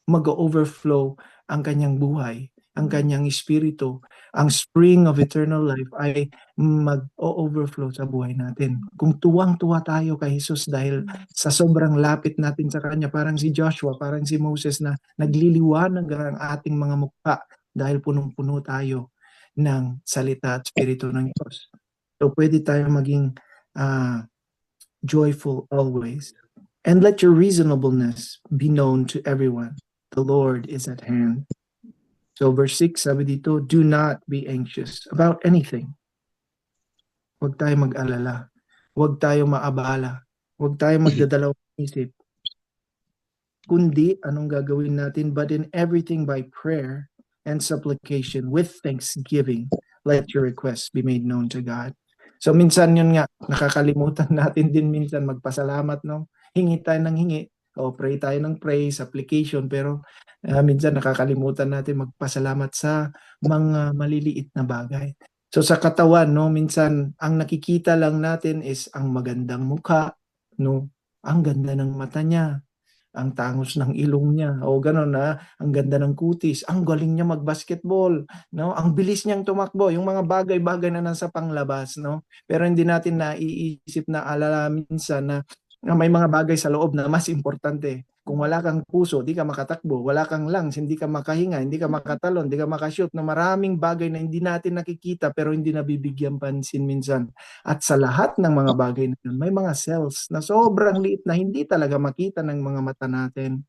mag-overflow ang kanyang buhay, ang kanyang espiritu, ang spring of eternal life ay mag-overflow sa buhay natin. Kung tuwang-tuwa tayo kay Jesus dahil sa sobrang lapit natin sa Kanya, parang si Joshua, parang si Moses na nagliliwanag ang ating mga mukha dahil punong-puno tayo ng salita at spiritu ng Diyos. So pwede tayo maging joyful always. And let your reasonableness be known to everyone. The Lord is at hand. So verse 6, sabi dito, do not be anxious about anything. Huwag tayo mag-alala. Huwag tayo maabala. Huwag tayo magdadalawang isip. Kundi, anong gagawin natin? But in everything by prayer and supplication with thanksgiving, let your requests be made known to God. So minsan yun nga, nakakalimutan natin din minsan magpasalamat, no? Hingi tayo ng hingi, o pray tayo ng pray, supplication, pero minsan nakakalimutan natin magpasalamat sa mga maliliit na bagay. So sa katawan, no, minsan ang nakikita lang natin is ang magandang mukha, no? Ang ganda ng mata niya, ang tangos ng ilong niya, o gano'n na, ang ganda ng kutis, ang galing niya mag-basketball, no? Ang bilis niyang tumakbo, yung mga bagay-bagay na nasa panglabas, no? Pero hindi natin naiisip na alala minsan na may mga bagay sa loob na mas importante. Kung wala kang puso, di ka makatakbo. Wala kang lungs, hindi ka makahinga, hindi ka makatalon, hindi ka makashoot. Na maraming bagay na hindi natin nakikita pero hindi nabibigyan pansin minsan. At sa lahat ng mga bagay na yun, may mga cells na sobrang liit na hindi talaga makita ng mga mata natin.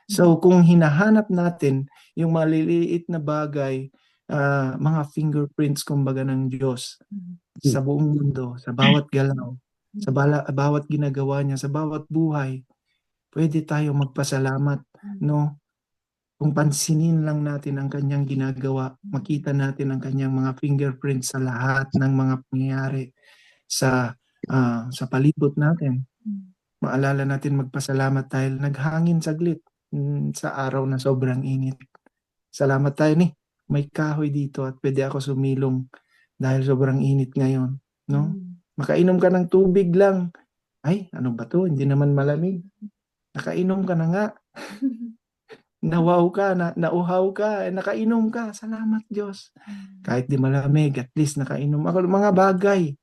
So kung hinahanap natin yung maliliit na bagay, mga fingerprints kumbaga ng Diyos sa buong mundo, sa bawat galaw, sa bawat ginagawa niya, sa bawat buhay, pwede tayo magpasalamat, no? Kung pansinin lang natin ang kanyang ginagawa, makita natin ang kanyang mga fingerprints sa lahat ng mga pangyayari sa palibot natin. Maalala natin magpasalamat dahil naghangin saglit sa araw na sobrang init. Salamat tayo ni may kahoy dito at pwede ako sumilong dahil sobrang init ngayon, no? Makainom ka ng tubig lang. Ay, ano ba to? Hindi naman malamig. Nakainom ka na nga. Nawaw ka, nauhaw ka, nakainom ka. Salamat Diyos. Kahit di malamig, at least nakainom ako. Mga bagay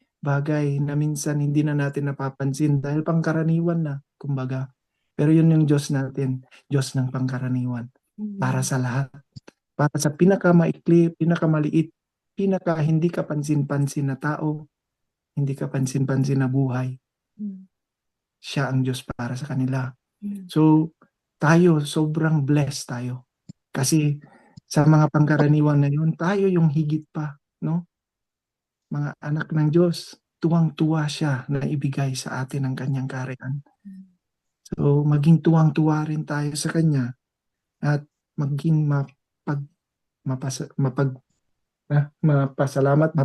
na minsan hindi na natin napapansin dahil pangkaraniwan na, kumbaga. Pero yun yung Diyos natin, Diyos ng pangkaraniwan. Para sa lahat. Para sa pinakamaikli, pinakamaliit, pinaka hindi ka pansin-pansin na tao, hindi ka pansin-pansin na buhay. Siya ang Diyos para sa kanila. So, tayo, sobrang blessed tayo. Kasi sa mga pangkaraniwan na yun, tayo yung higit pa, no? Mga anak ng Diyos, tuwang-tuwa siya na ibigay sa atin ang kanyang kaharian. So, maging tuwang-tuwa rin tayo sa kanya at maging mapagpasalamat.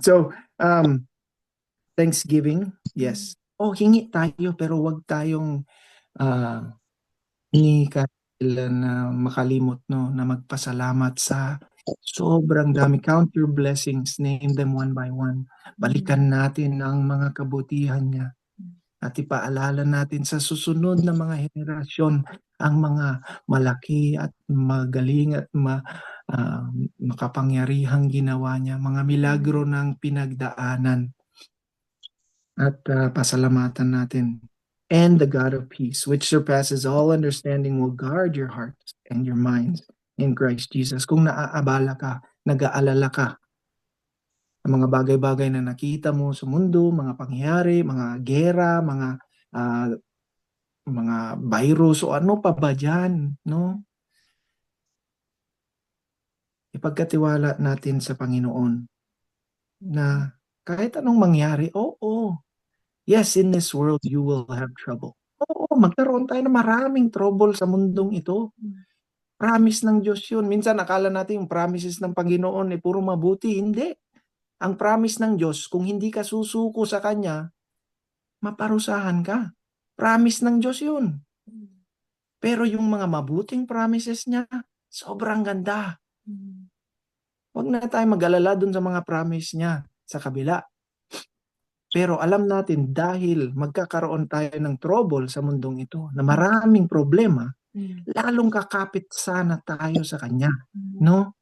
So, Thanksgiving, yes. Hingi tayo pero wag tayong hingi kailan na makalimot, no, na magpasalamat sa sobrang dami. Count your blessings, name them one by one. Balikan natin ang mga kabutihan niya at ipaalala natin sa susunod na mga henerasyon ang mga malaki at magaling at makapangyarihang ginawa niya, mga milagro ng pinagdaanan. At pasalamatan natin. And the God of peace, which surpasses all understanding, will guard your hearts and your minds in Christ Jesus. Kung naaabala ka, nag-aalala ka sa mga bagay-bagay na nakita mo sa mundo, mga pangyayari, mga gera, mga virus o ano pa ba dyan, no? Ipagkatiwala natin sa Panginoon na kahit anong mangyari, yes, in this world you will have trouble. Magkaroon tayo ng maraming trouble sa mundong ito. Promise ng Diyos yun. Minsan akala natin yung promises ng Panginoon puro mabuti. Hindi. Ang promise ng Diyos, kung hindi ka susuko sa Kanya, maparusahan ka. Promise ng Diyos yun. Pero yung mga mabuting promises niya, sobrang ganda. Huwag na tayo mag-alala dun sa mga promise niya sa kabila. Pero alam natin dahil magkakaroon tayo ng trouble sa mundong ito, na maraming problema, lalong kakapit sana tayo sa Kanya. No?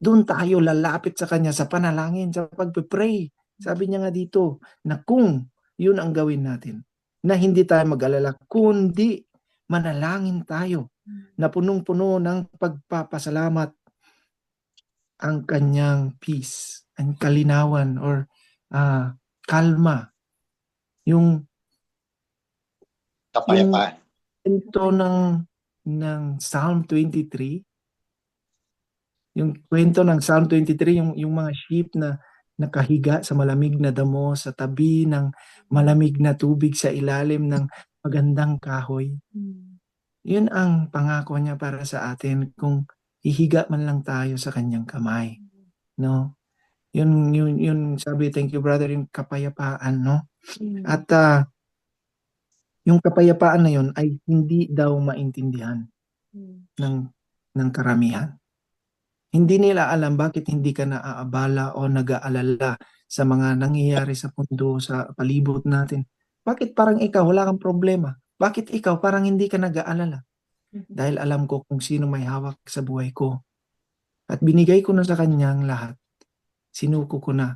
Doon tayo lalapit sa Kanya sa panalangin, sa pagpe-pray. Sabi niya nga dito na kung yun ang gawin natin, na hindi tayo mag-alala, kundi manalangin tayo na punong-puno ng pagpapasalamat, ang Kanyang peace, ang kalinawan or kalma, yung kapayapaan. Ito ng Psalm 23, yung kwento ng Psalm 23, yung mga sheep na nakahiga sa malamig na damo sa tabi ng malamig na tubig sa ilalim ng magandang kahoy. Yun ang pangako niya para sa atin kung hihiga man lang tayo sa kanyang kamay. No? Yun sabi, thank you brother, yung kapayapaan, no? At yung kapayapaan na yun ay hindi daw maintindihan ng karamihan. Hindi nila alam bakit hindi ka naaabala o nag-aalala sa mga nangyayari sa mundo, sa palibot natin. Bakit parang ikaw wala kang problema? Bakit ikaw parang hindi ka nag-aalala? Dahil alam ko kung sino may hawak sa buhay ko. At binigay ko na sa kanyang lahat. Sinuko ko na.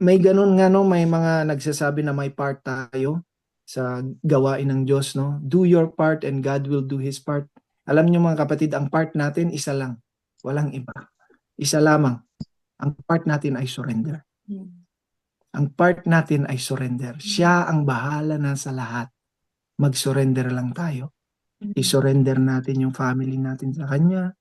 May ganun nga, no, may mga nagsasabi na may part tayo sa gawain ng Diyos, no? Do your part and God will do His part. Alam niyo mga kapatid, ang part natin isa lang. Walang iba. Isa lamang. Ang part natin ay surrender. Ang part natin ay surrender. Siya ang bahala na sa lahat. Mag-surrender lang tayo. I-surrender natin yung family natin sa Kanya.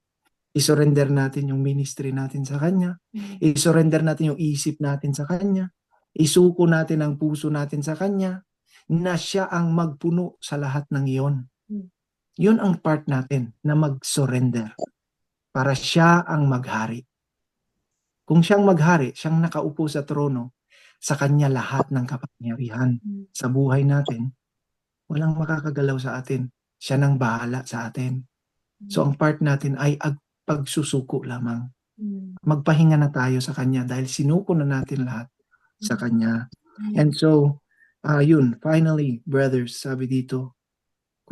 I-surrender natin yung ministry natin sa Kanya. I-surrender natin yung isip natin sa Kanya. Isuko natin ang puso natin sa Kanya na siya ang magpuno sa lahat ng iyon. Yun ang part natin na mag-surrender para siya ang maghari. Kung siyang maghari, siyang nakaupo sa trono, sa Kanya lahat ng kapangyarihan sa buhay natin, walang makakagalaw sa atin. Siya nang bahala sa atin. So ang part natin ay pagsusuko lamang. Magpahinga na tayo sa Kanya dahil sinuko na natin lahat sa Kanya. And so, yun, finally, brothers, sabi dito,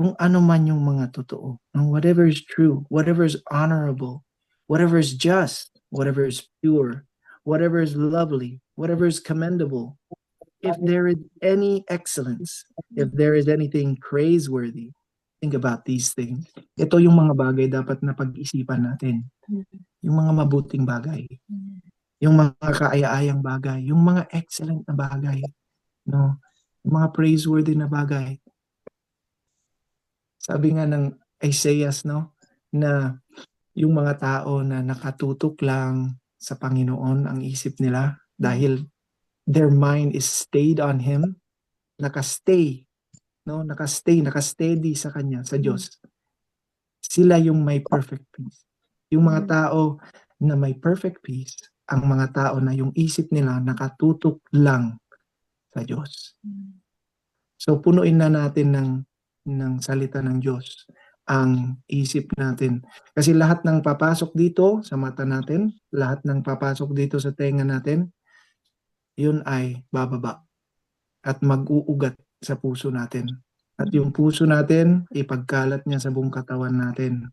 kung ano man yung mga totoo, whatever is true, whatever is honorable, whatever is just, whatever is pure, whatever is lovely, whatever is commendable, if there is any excellence, if there is anything praiseworthy, think about these things. Ito yung mga bagay dapat na pag-isipan natin. Yung mga mabuting bagay, yung mga kaaya-ayang bagay, yung mga excellent na bagay, no? Yung mga praiseworthy na bagay. Sabi nga ng Isaiah, no, na yung mga tao na nakatutok lang sa Panginoon ang isip nila dahil their mind is stayed on Him, nakastay, no, nakasteady sa Kanya, sa Diyos. Sila yung may perfect peace. Yung mga tao na may perfect peace, ang mga tao na yung isip nila nakatutok lang sa Diyos. So punuin na natin ng salita ng Diyos ang isip natin. Kasi lahat ng papasok dito sa mata natin, lahat ng papasok dito sa tenga natin, yun ay bababa at mag-uugat sa puso natin. At yung puso natin, ipagkalat niya sa buong katawan natin.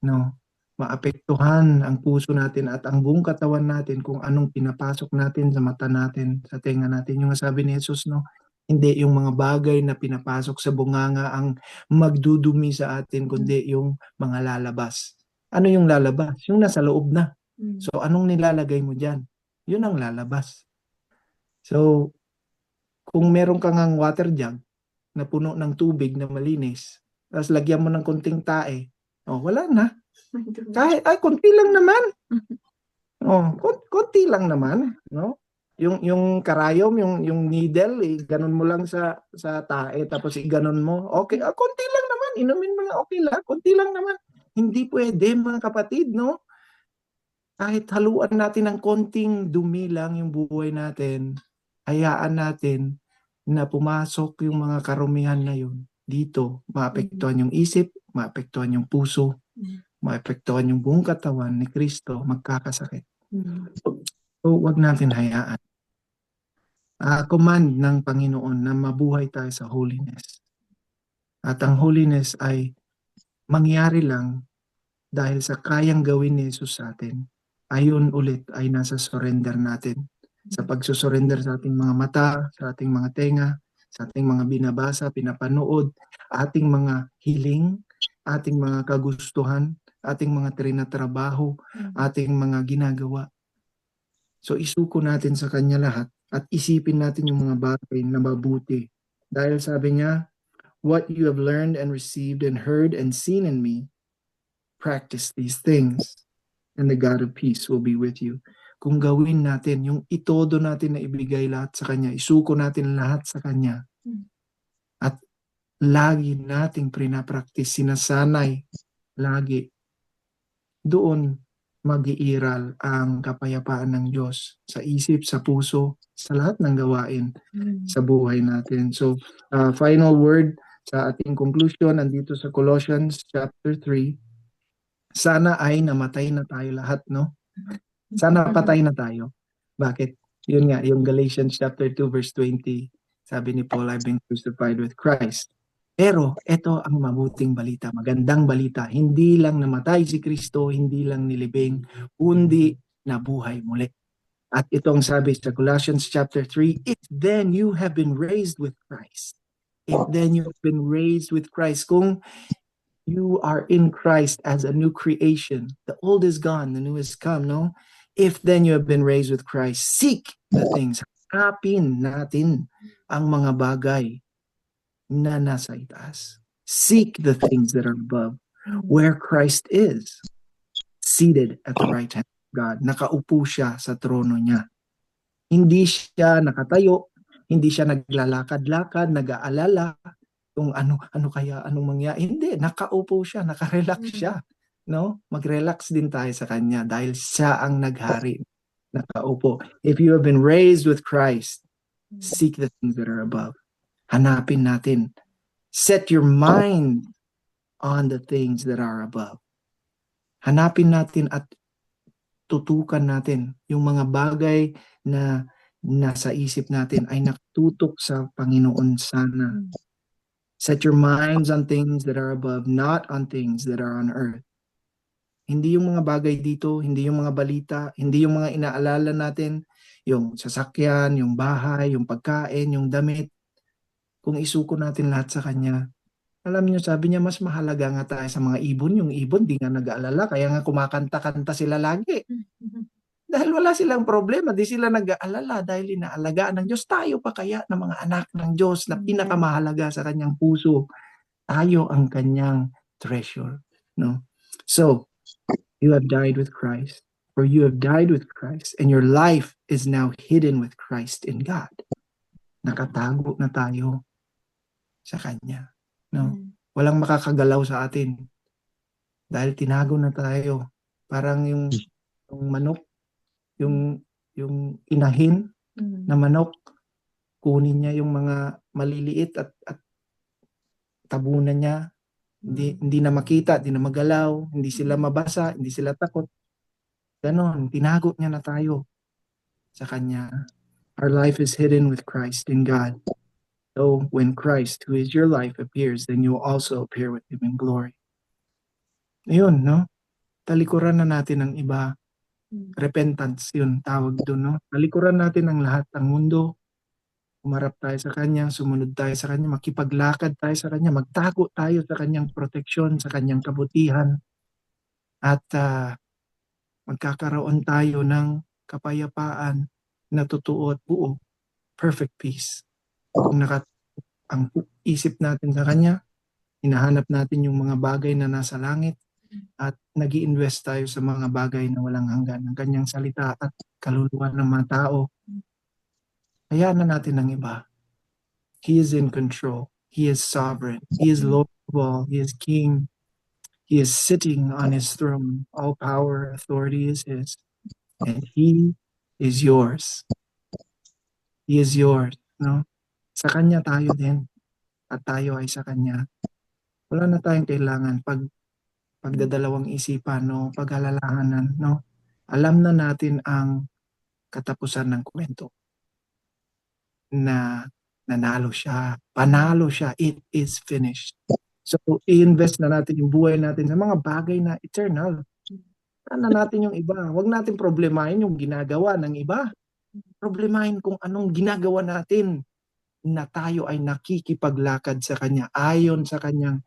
No? Maapektuhan ang puso natin at ang buong katawan natin kung anong pinapasok natin sa mata natin, sa tenga natin. Yung sabi ni Jesus, no? Hindi yung mga bagay na pinapasok sa bunganga ang magdudumi sa atin, kundi yung mga lalabas. Ano yung lalabas? Yung nasa loob na. So anong nilalagay mo dyan? Yun ang lalabas. So kung meron kang ang water jug na puno ng tubig na malinis, tapos lagyan mo ng konting tae, wala na. Kahit, konti lang naman. Konti lang naman, no? Yung karayom, yung needle, ganon mo lang sa tae, tapos iganon mo. Okay, konti lang naman, inumin mo lang, okay lang, konti lang naman. Hindi pwede, mga kapatid, no? Kahit haluan natin ng konting dumi lang yung buhay natin, hayaan natin na pumasok yung mga karumihan na yun. Dito, maapektuhan yung isip, maapektuhan yung puso, maapektuhan yung buong katawan ni Kristo, magkakasakit. So, wag natin hayaan. Command ng Panginoon na mabuhay tayo sa holiness. At ang holiness ay mangyari lang dahil sa kayang gawin ni Jesus sa atin. Ayun ulit ay nasa surrender natin. Sa pagsusurrender sa ating mga mata, sa ating mga tenga, sa ating mga binabasa, pinapanood, ating mga hiling, ating mga kagustuhan, ating mga trinatrabaho, ating mga ginagawa. So isuko natin sa Kanya lahat at isipin natin yung mga bagay na mabuti. Dahil sabi niya, what you have learned and received and heard and seen in me, practice these things, and the God of peace will be with you. Kung gawin natin, yung itodo natin na ibigay lahat sa Kanya, isuko natin lahat sa Kanya, at lagi nating pinapractice, sinasanay, lagi, doon mag-iiral ang kapayapaan ng Diyos sa isip, sa puso, sa lahat ng gawain sa buhay natin. So, final word sa ating conclusion, andito sa Colossians chapter 3, sana ay namatay na tayo lahat, no? Sana patay na tayo. Bakit? Yun nga, yung Galatians chapter 2 verse 20, sabi ni Paul, I've been crucified with Christ. Pero ito ang mabuting balita, magandang balita. Hindi lang namatay si Kristo, hindi lang nilibing, kundi nabuhay muli. At ito ang sabi sa Colossians chapter 3, if then you have been raised with Christ. If then you have been raised with Christ. Kung you are in Christ as a new creation, the old is gone, the new is come, no? If then you have been raised with Christ, seek the things. Hanapin natin ang mga bagay na nasa itaas. Seek the things that are above, where Christ is, seated at the right hand of God. Nakaupo siya sa trono niya. Hindi siya nakatayo, hindi siya naglalakad-lakad, nag-aalala kung anong mangyayari. Hindi, nakaupo siya, nakarelax siya. No? Mag-relax din tayo sa Kanya dahil siya ang naghari. Nakaupo. If you have been raised with Christ, seek the things that are above. Hanapin natin. Set your mind on the things that are above. Hanapin natin at tutukan natin yung mga bagay na nasa isip natin ay nakatutok sa Panginoon sana. Set your minds on things that are above, not on things that are on earth. Hindi yung mga bagay dito, hindi yung mga balita, hindi yung mga inaalala natin, yung sasakyan, yung bahay, yung pagkain, yung damit. Kung isuko natin lahat sa Kanya, alam niyo, sabi niya, mas mahalaga nga tayo sa mga ibon. Yung ibon, di nga nag-aalala, kaya nga kumakanta-kanta sila lagi. Dahil wala silang problema, di sila nag-aalala dahil inaalagaan ng Diyos. Tayo pa kaya na mga anak ng Diyos na pinakamahalaga sa Kanyang puso, tayo ang Kanyang treasure. No? So, you have died with Christ, for you have died with Christ, and your life is now hidden with Christ in God. Nakatago na tayo sa Kanya. No? Walang makakagalaw sa atin dahil tinago na tayo. Parang yung manok, yung inahin na manok, kunin niya yung mga maliliit at tabunan niya. Hindi na makita, hindi na magalaw, hindi sila mabasa, hindi sila takot. Ganon, tinago niya na tayo sa Kanya. Our life is hidden with Christ in God. So when Christ, who is your life, appears, then you will also appear with Him in glory. Ayun, no? Talikuran na natin ang iba. Repentance, yun, tawag doon, no? Talikuran natin ang lahat ng mundo. Umarap tayo sa Kanya, sumunod tayo sa Kanya, makipaglakad tayo sa Kanya, magtago tayo sa Kanyang proteksyon, sa Kanyang kabutihan. At magkakaroon tayo ng kapayapaan na totoo at buo. Perfect peace. Kung ang isip natin sa Kanya, hinahanap natin yung mga bagay na nasa langit at nag-i-invest tayo sa mga bagay na walang hanggan ng Kanyang salita at kaluluwa ng mga tao. Hayaan na natin ang iba. He is in control. He is sovereign. He is Lord of all. He is King. He is sitting on His throne. All power, authority is His. And He is yours. He is yours. No? Sa Kanya tayo din. At tayo ay sa Kanya. Wala na tayong kailangan pagdadalawang isipan, no? Pag-alalahanan, no? Alam na natin ang katapusan ng kwento. Na nanalo siya. Panalo siya. It is finished. So, i-invest na natin yung buhay natin sa mga bagay na eternal. Sana natin yung iba. Huwag natin problemahin yung ginagawa ng iba. Problemahin kung anong ginagawa natin na tayo ay nakikipaglakad sa Kanya ayon sa Kanyang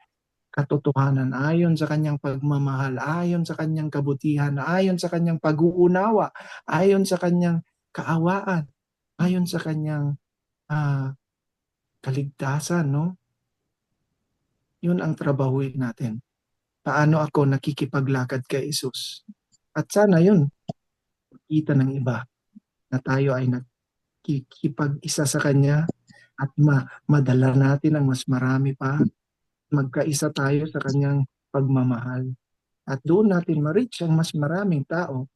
katotohanan, ayon sa Kanyang pagmamahal, ayon sa Kanyang kabutihan, ayon sa Kanyang pag-uunawa, ayon sa Kanyang kaawaan, ayon sa Kanyang kaligtasan, no? Yun ang trabahuin natin. Paano ako nakikipaglakad kay Jesus? At sana yun, kita ng iba na tayo ay nakikipag-isa sa Kanya at madala natin ang mas marami pa. Magkaisa tayo sa Kanyang pagmamahal. At doon natin ma-reach ang mas maraming tao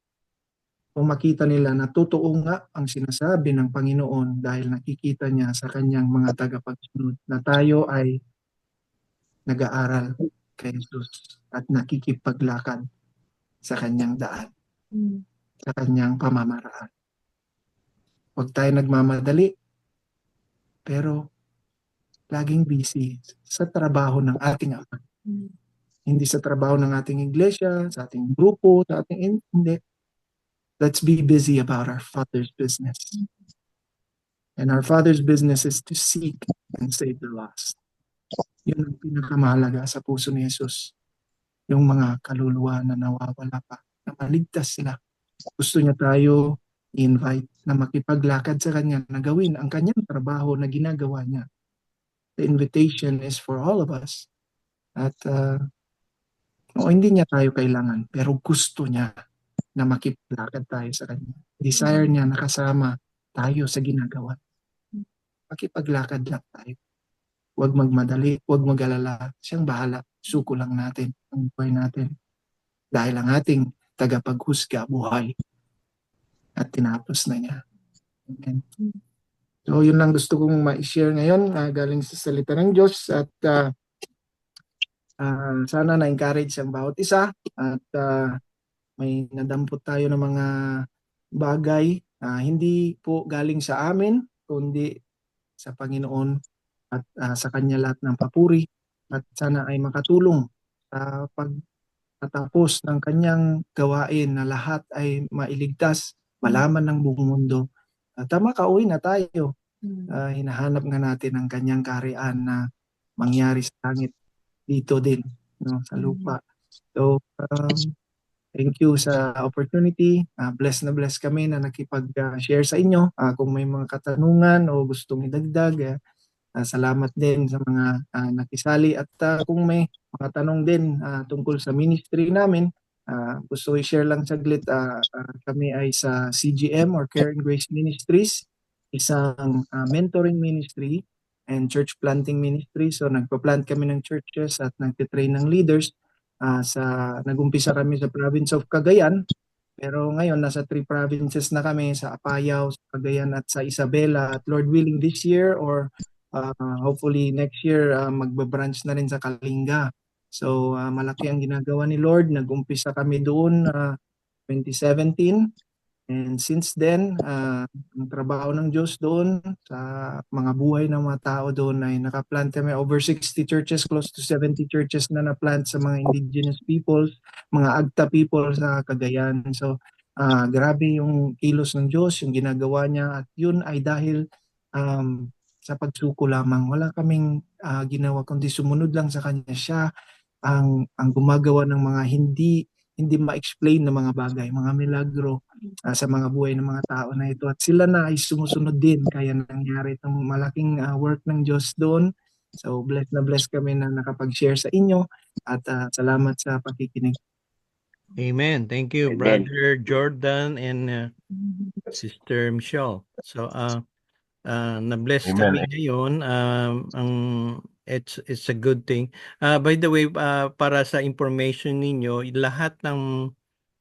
kung makita nila na totoo nga ang sinasabi ng Panginoon dahil nakikita niya sa Kanyang mga tagapagsunod na tayo ay nag-aaral kay Jesus at nakikipaglakad sa Kanyang daan, sa Kanyang pamamaraan. Huwag tayo nagmamadali, pero laging busy sa trabaho ng ating Ama. Hindi sa trabaho ng ating iglesia, sa ating grupo, sa ating hindi. Let's be busy about our Father's business. And our Father's business is to seek and save the lost. Yun ang pinakamahalaga sa puso ni Jesus. Yung mga kaluluwa na nawawala pa, na maligtas sila. Gusto niya tayo invite na makipaglakad sa Kanya, na gawin ang Kanyang trabaho na ginagawa niya. The invitation is for all of us. At hindi niya tayo kailangan, pero gusto niya na makipaglakad tayo sa Kanya. Desire niya na kasama tayo sa ginagawa. Makipaglakad lang tayo. Huwag magmadali, huwag mag-alala. Siyang bahala. Suko lang natin ang buhay natin. Dahil ang ating tagapaghusga buhay at tinapos na niya. Amen. So yun lang gusto kong ma-share ngayon galing sa salita ng Diyos at sana na-encourage ang bawat isa at may nadampot tayo ng mga bagay hindi po galing sa amin kundi sa Panginoon at sa kanya lahat ng papuri at sana ay makatulong sa pagtatapos ng kanyang gawain na lahat ay mailigtas, malaman ng buong mundo. Tama, kauwi na tayo. Hinahanap nga natin ang kanyang kaharian na mangyari sa langit dito din, no, sa lupa. So, thank you sa opportunity. Bless na bless kami na nakipag-share sa inyo. Kung may mga katanungan o gustong idagdag, salamat din sa mga nakisali. At kung may mga tanong din tungkol sa ministry namin, gusto i-share lang saglit. Kami ay sa CGM or Care and Grace Ministries, isang mentoring ministry and church planting ministry. So nagpa-plant kami ng churches at nagtitrain ng leaders. Nag-umpisa kami sa province of Cagayan, pero ngayon nasa 3 provinces na kami, sa Apayao, sa Cagayan at sa Isabela. At Lord willing, this year or hopefully next year, magba-branch na rin sa Kalinga. So malaki ang ginagawa ni Lord. Nag-umpisa kami doon 2017. And since then, ang trabaho ng Diyos doon sa mga buhay ng mga tao doon ay nakaplant kami over 60 churches, close to 70 churches na na-plant sa mga indigenous peoples, mga Agta people sa Cagayan. So grabe yung kilos ng Diyos, yung ginagawa niya, at yun ay dahil sa pagsuko lamang. Wala kaming ginawa kundi sumunod lang sa Kanya. Siya ang gumagawa ng mga hindi ma-explain na mga bagay, mga milagro sa mga buhay ng mga tao na ito. At sila na ay sumusunod din, kaya nangyari itong malaking work ng Diyos doon. So blessed na blessed kami na nakapag-share sa inyo, at salamat sa pakikinig. Amen. Thank you, Amen. Brother Jordan and Sister Michelle. So, na-bless kami ngayon. It's a good thing. By the way, para sa information ninyo, lahat ng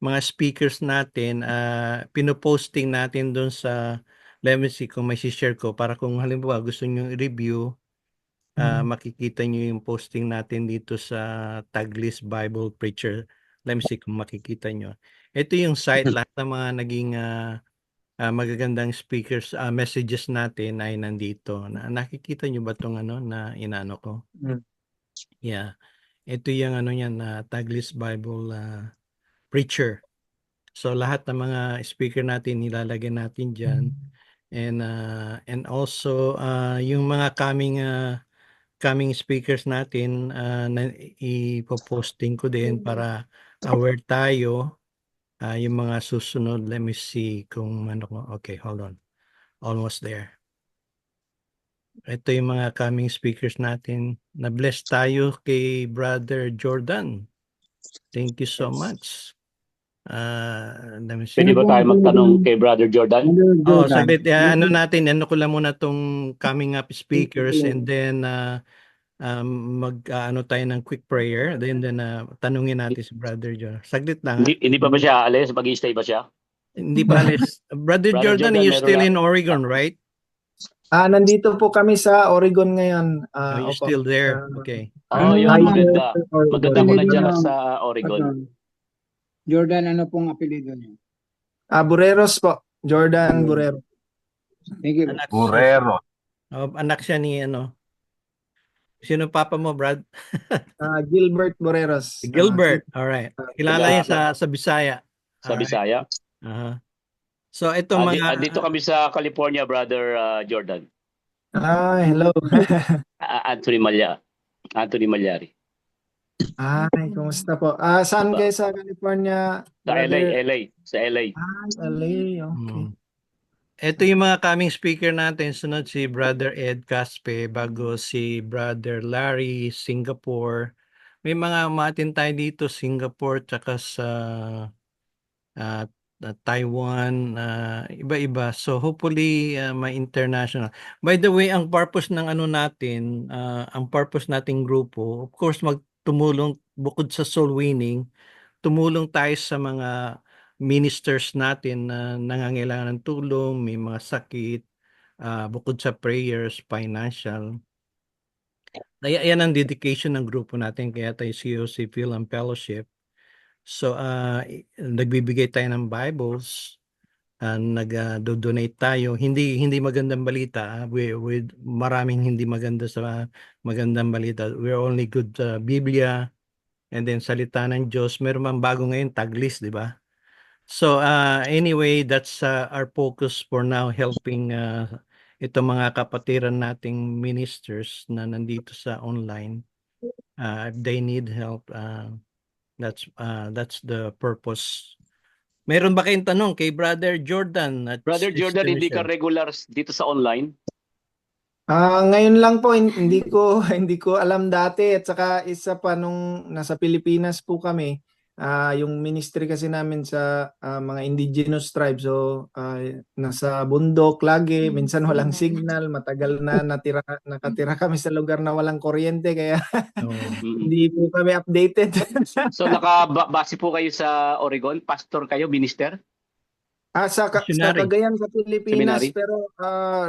mga speakers natin, pinoposting natin doon sa, let me see kung may share ko, para kung halimbawa gusto nyo i-review, makikita nyo yung posting natin dito sa Taglist Bible Preacher. Let me see kung makikita nyo. Ito yung site, lahat ng mga naging magagandang speakers, messages natin ay nandito. Nakikita nyo ba itong na inaano ko? Yeah. Ito yung yan, Taglist Bible Preacher. So lahat ng mga speaker natin nilalagay natin diyan. And also yung mga coming speakers natin, na ipoposting ko din para aware tayo yung mga susunod. Let me see kung okay, hold on. Almost there. Ito yung mga coming speakers natin. Na-bless tayo kay Brother Jordan. Thank you so much. Let me see. Pwede ba tayo magtanong kay Brother Jordan? Saglit. Ano ko lang muna tong coming up speakers, and then mag-ano tayo ng quick prayer. Then tanungin natin si Brother Jordan. Saglit lang. Hindi pa ba siya alis? Mag-i-stay ba siya? Hindi pa alis. Brother Jordan, you're still in Oregon, right? Nandito po kami sa Oregon ngayon. You're still there. Okay. Yun, maganda. Oregon. Maganda kung nandiyan ka sa Oregon. Jordan, ano pong apelido niyo? Bureros po. Jordan Burero. Thank you. Burero. Anak siya ni Sino papa mo, Brad? Gilbert Bureros. Gilbert. All right. Kilala niya sa Bisaya. Sa Bisaya. So ito mga dito kami sa California, Brother Jordan. Hello. Anthony Malyari. Kumusta po? Saan kayo sa California? Sa LA. Sa LA. LA, okay. Ito yung mga coming speaker natin. Sunod si Brother Ed Caspe, bago si Brother Larry, Singapore. May mga umatin tayo dito, Singapore, tsaka sa Taiwan, iba-iba. So hopefully may international. By the way, ang purpose ng natin, ang purpose nating grupo, of course tumulong bukod sa soul winning, tumulong tayo sa mga ministers natin na nangangailangan ng tulong, may mga sakit, bukod sa prayers, financial. Kaya yan ang dedication ng grupo natin, kaya tayo COC Film Fellowship. So nagbibigay tayo ng Bibles, nag-donate tayo. Hindi magandang balita. We maraming hindi maganda sa magandang balita. We're only good sa Biblia and then salita ng Diyos. Meron man bago ngayon, taglis, di ba? So anyway, that's our focus for now, helping itong mga kapatiran nating ministers na nandito sa online. If they need help, that's the purpose. Meron ba kayong tanong kay Brother Jordan at Brother Sister Jordan, hindi ka Michelle? regular dito sa online? Ngayon lang po, hindi ko hindi ko alam dati, at saka isa pa nung nasa Pilipinas po kami, yung ministry kasi namin sa mga indigenous tribes, so nasa bundok lagi, minsan walang signal, matagal na nakatira kami sa lugar na walang kuryente, kaya Oh. hindi po kami updated. So nakabase po kayo sa Oregon? Pastor kayo, minister? Sa Missionary. Cagayan sa Pilipinas, Seminary? pero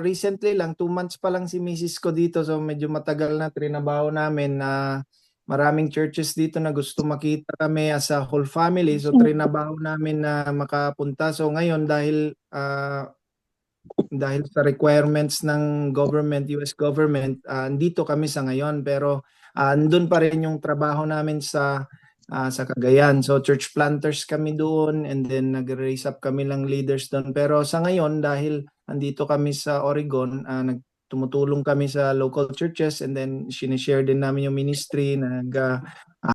recently lang, 2 months pa lang si Mrs. ko dito, so medyo matagal na trinabaho namin na maraming churches dito na gusto makita kami as a whole family, so trinabaho namin na makapunta. So ngayon dahil sa requirements ng government, US government, andito kami sa ngayon, pero andun pa rin yung trabaho namin sa Cagayan. So church planters kami doon, and then nag-raise up kami lang leaders doon. Pero sa ngayon, dahil andito kami sa Oregon, tumutulong kami sa local churches, and then sinishare din namin yung ministry,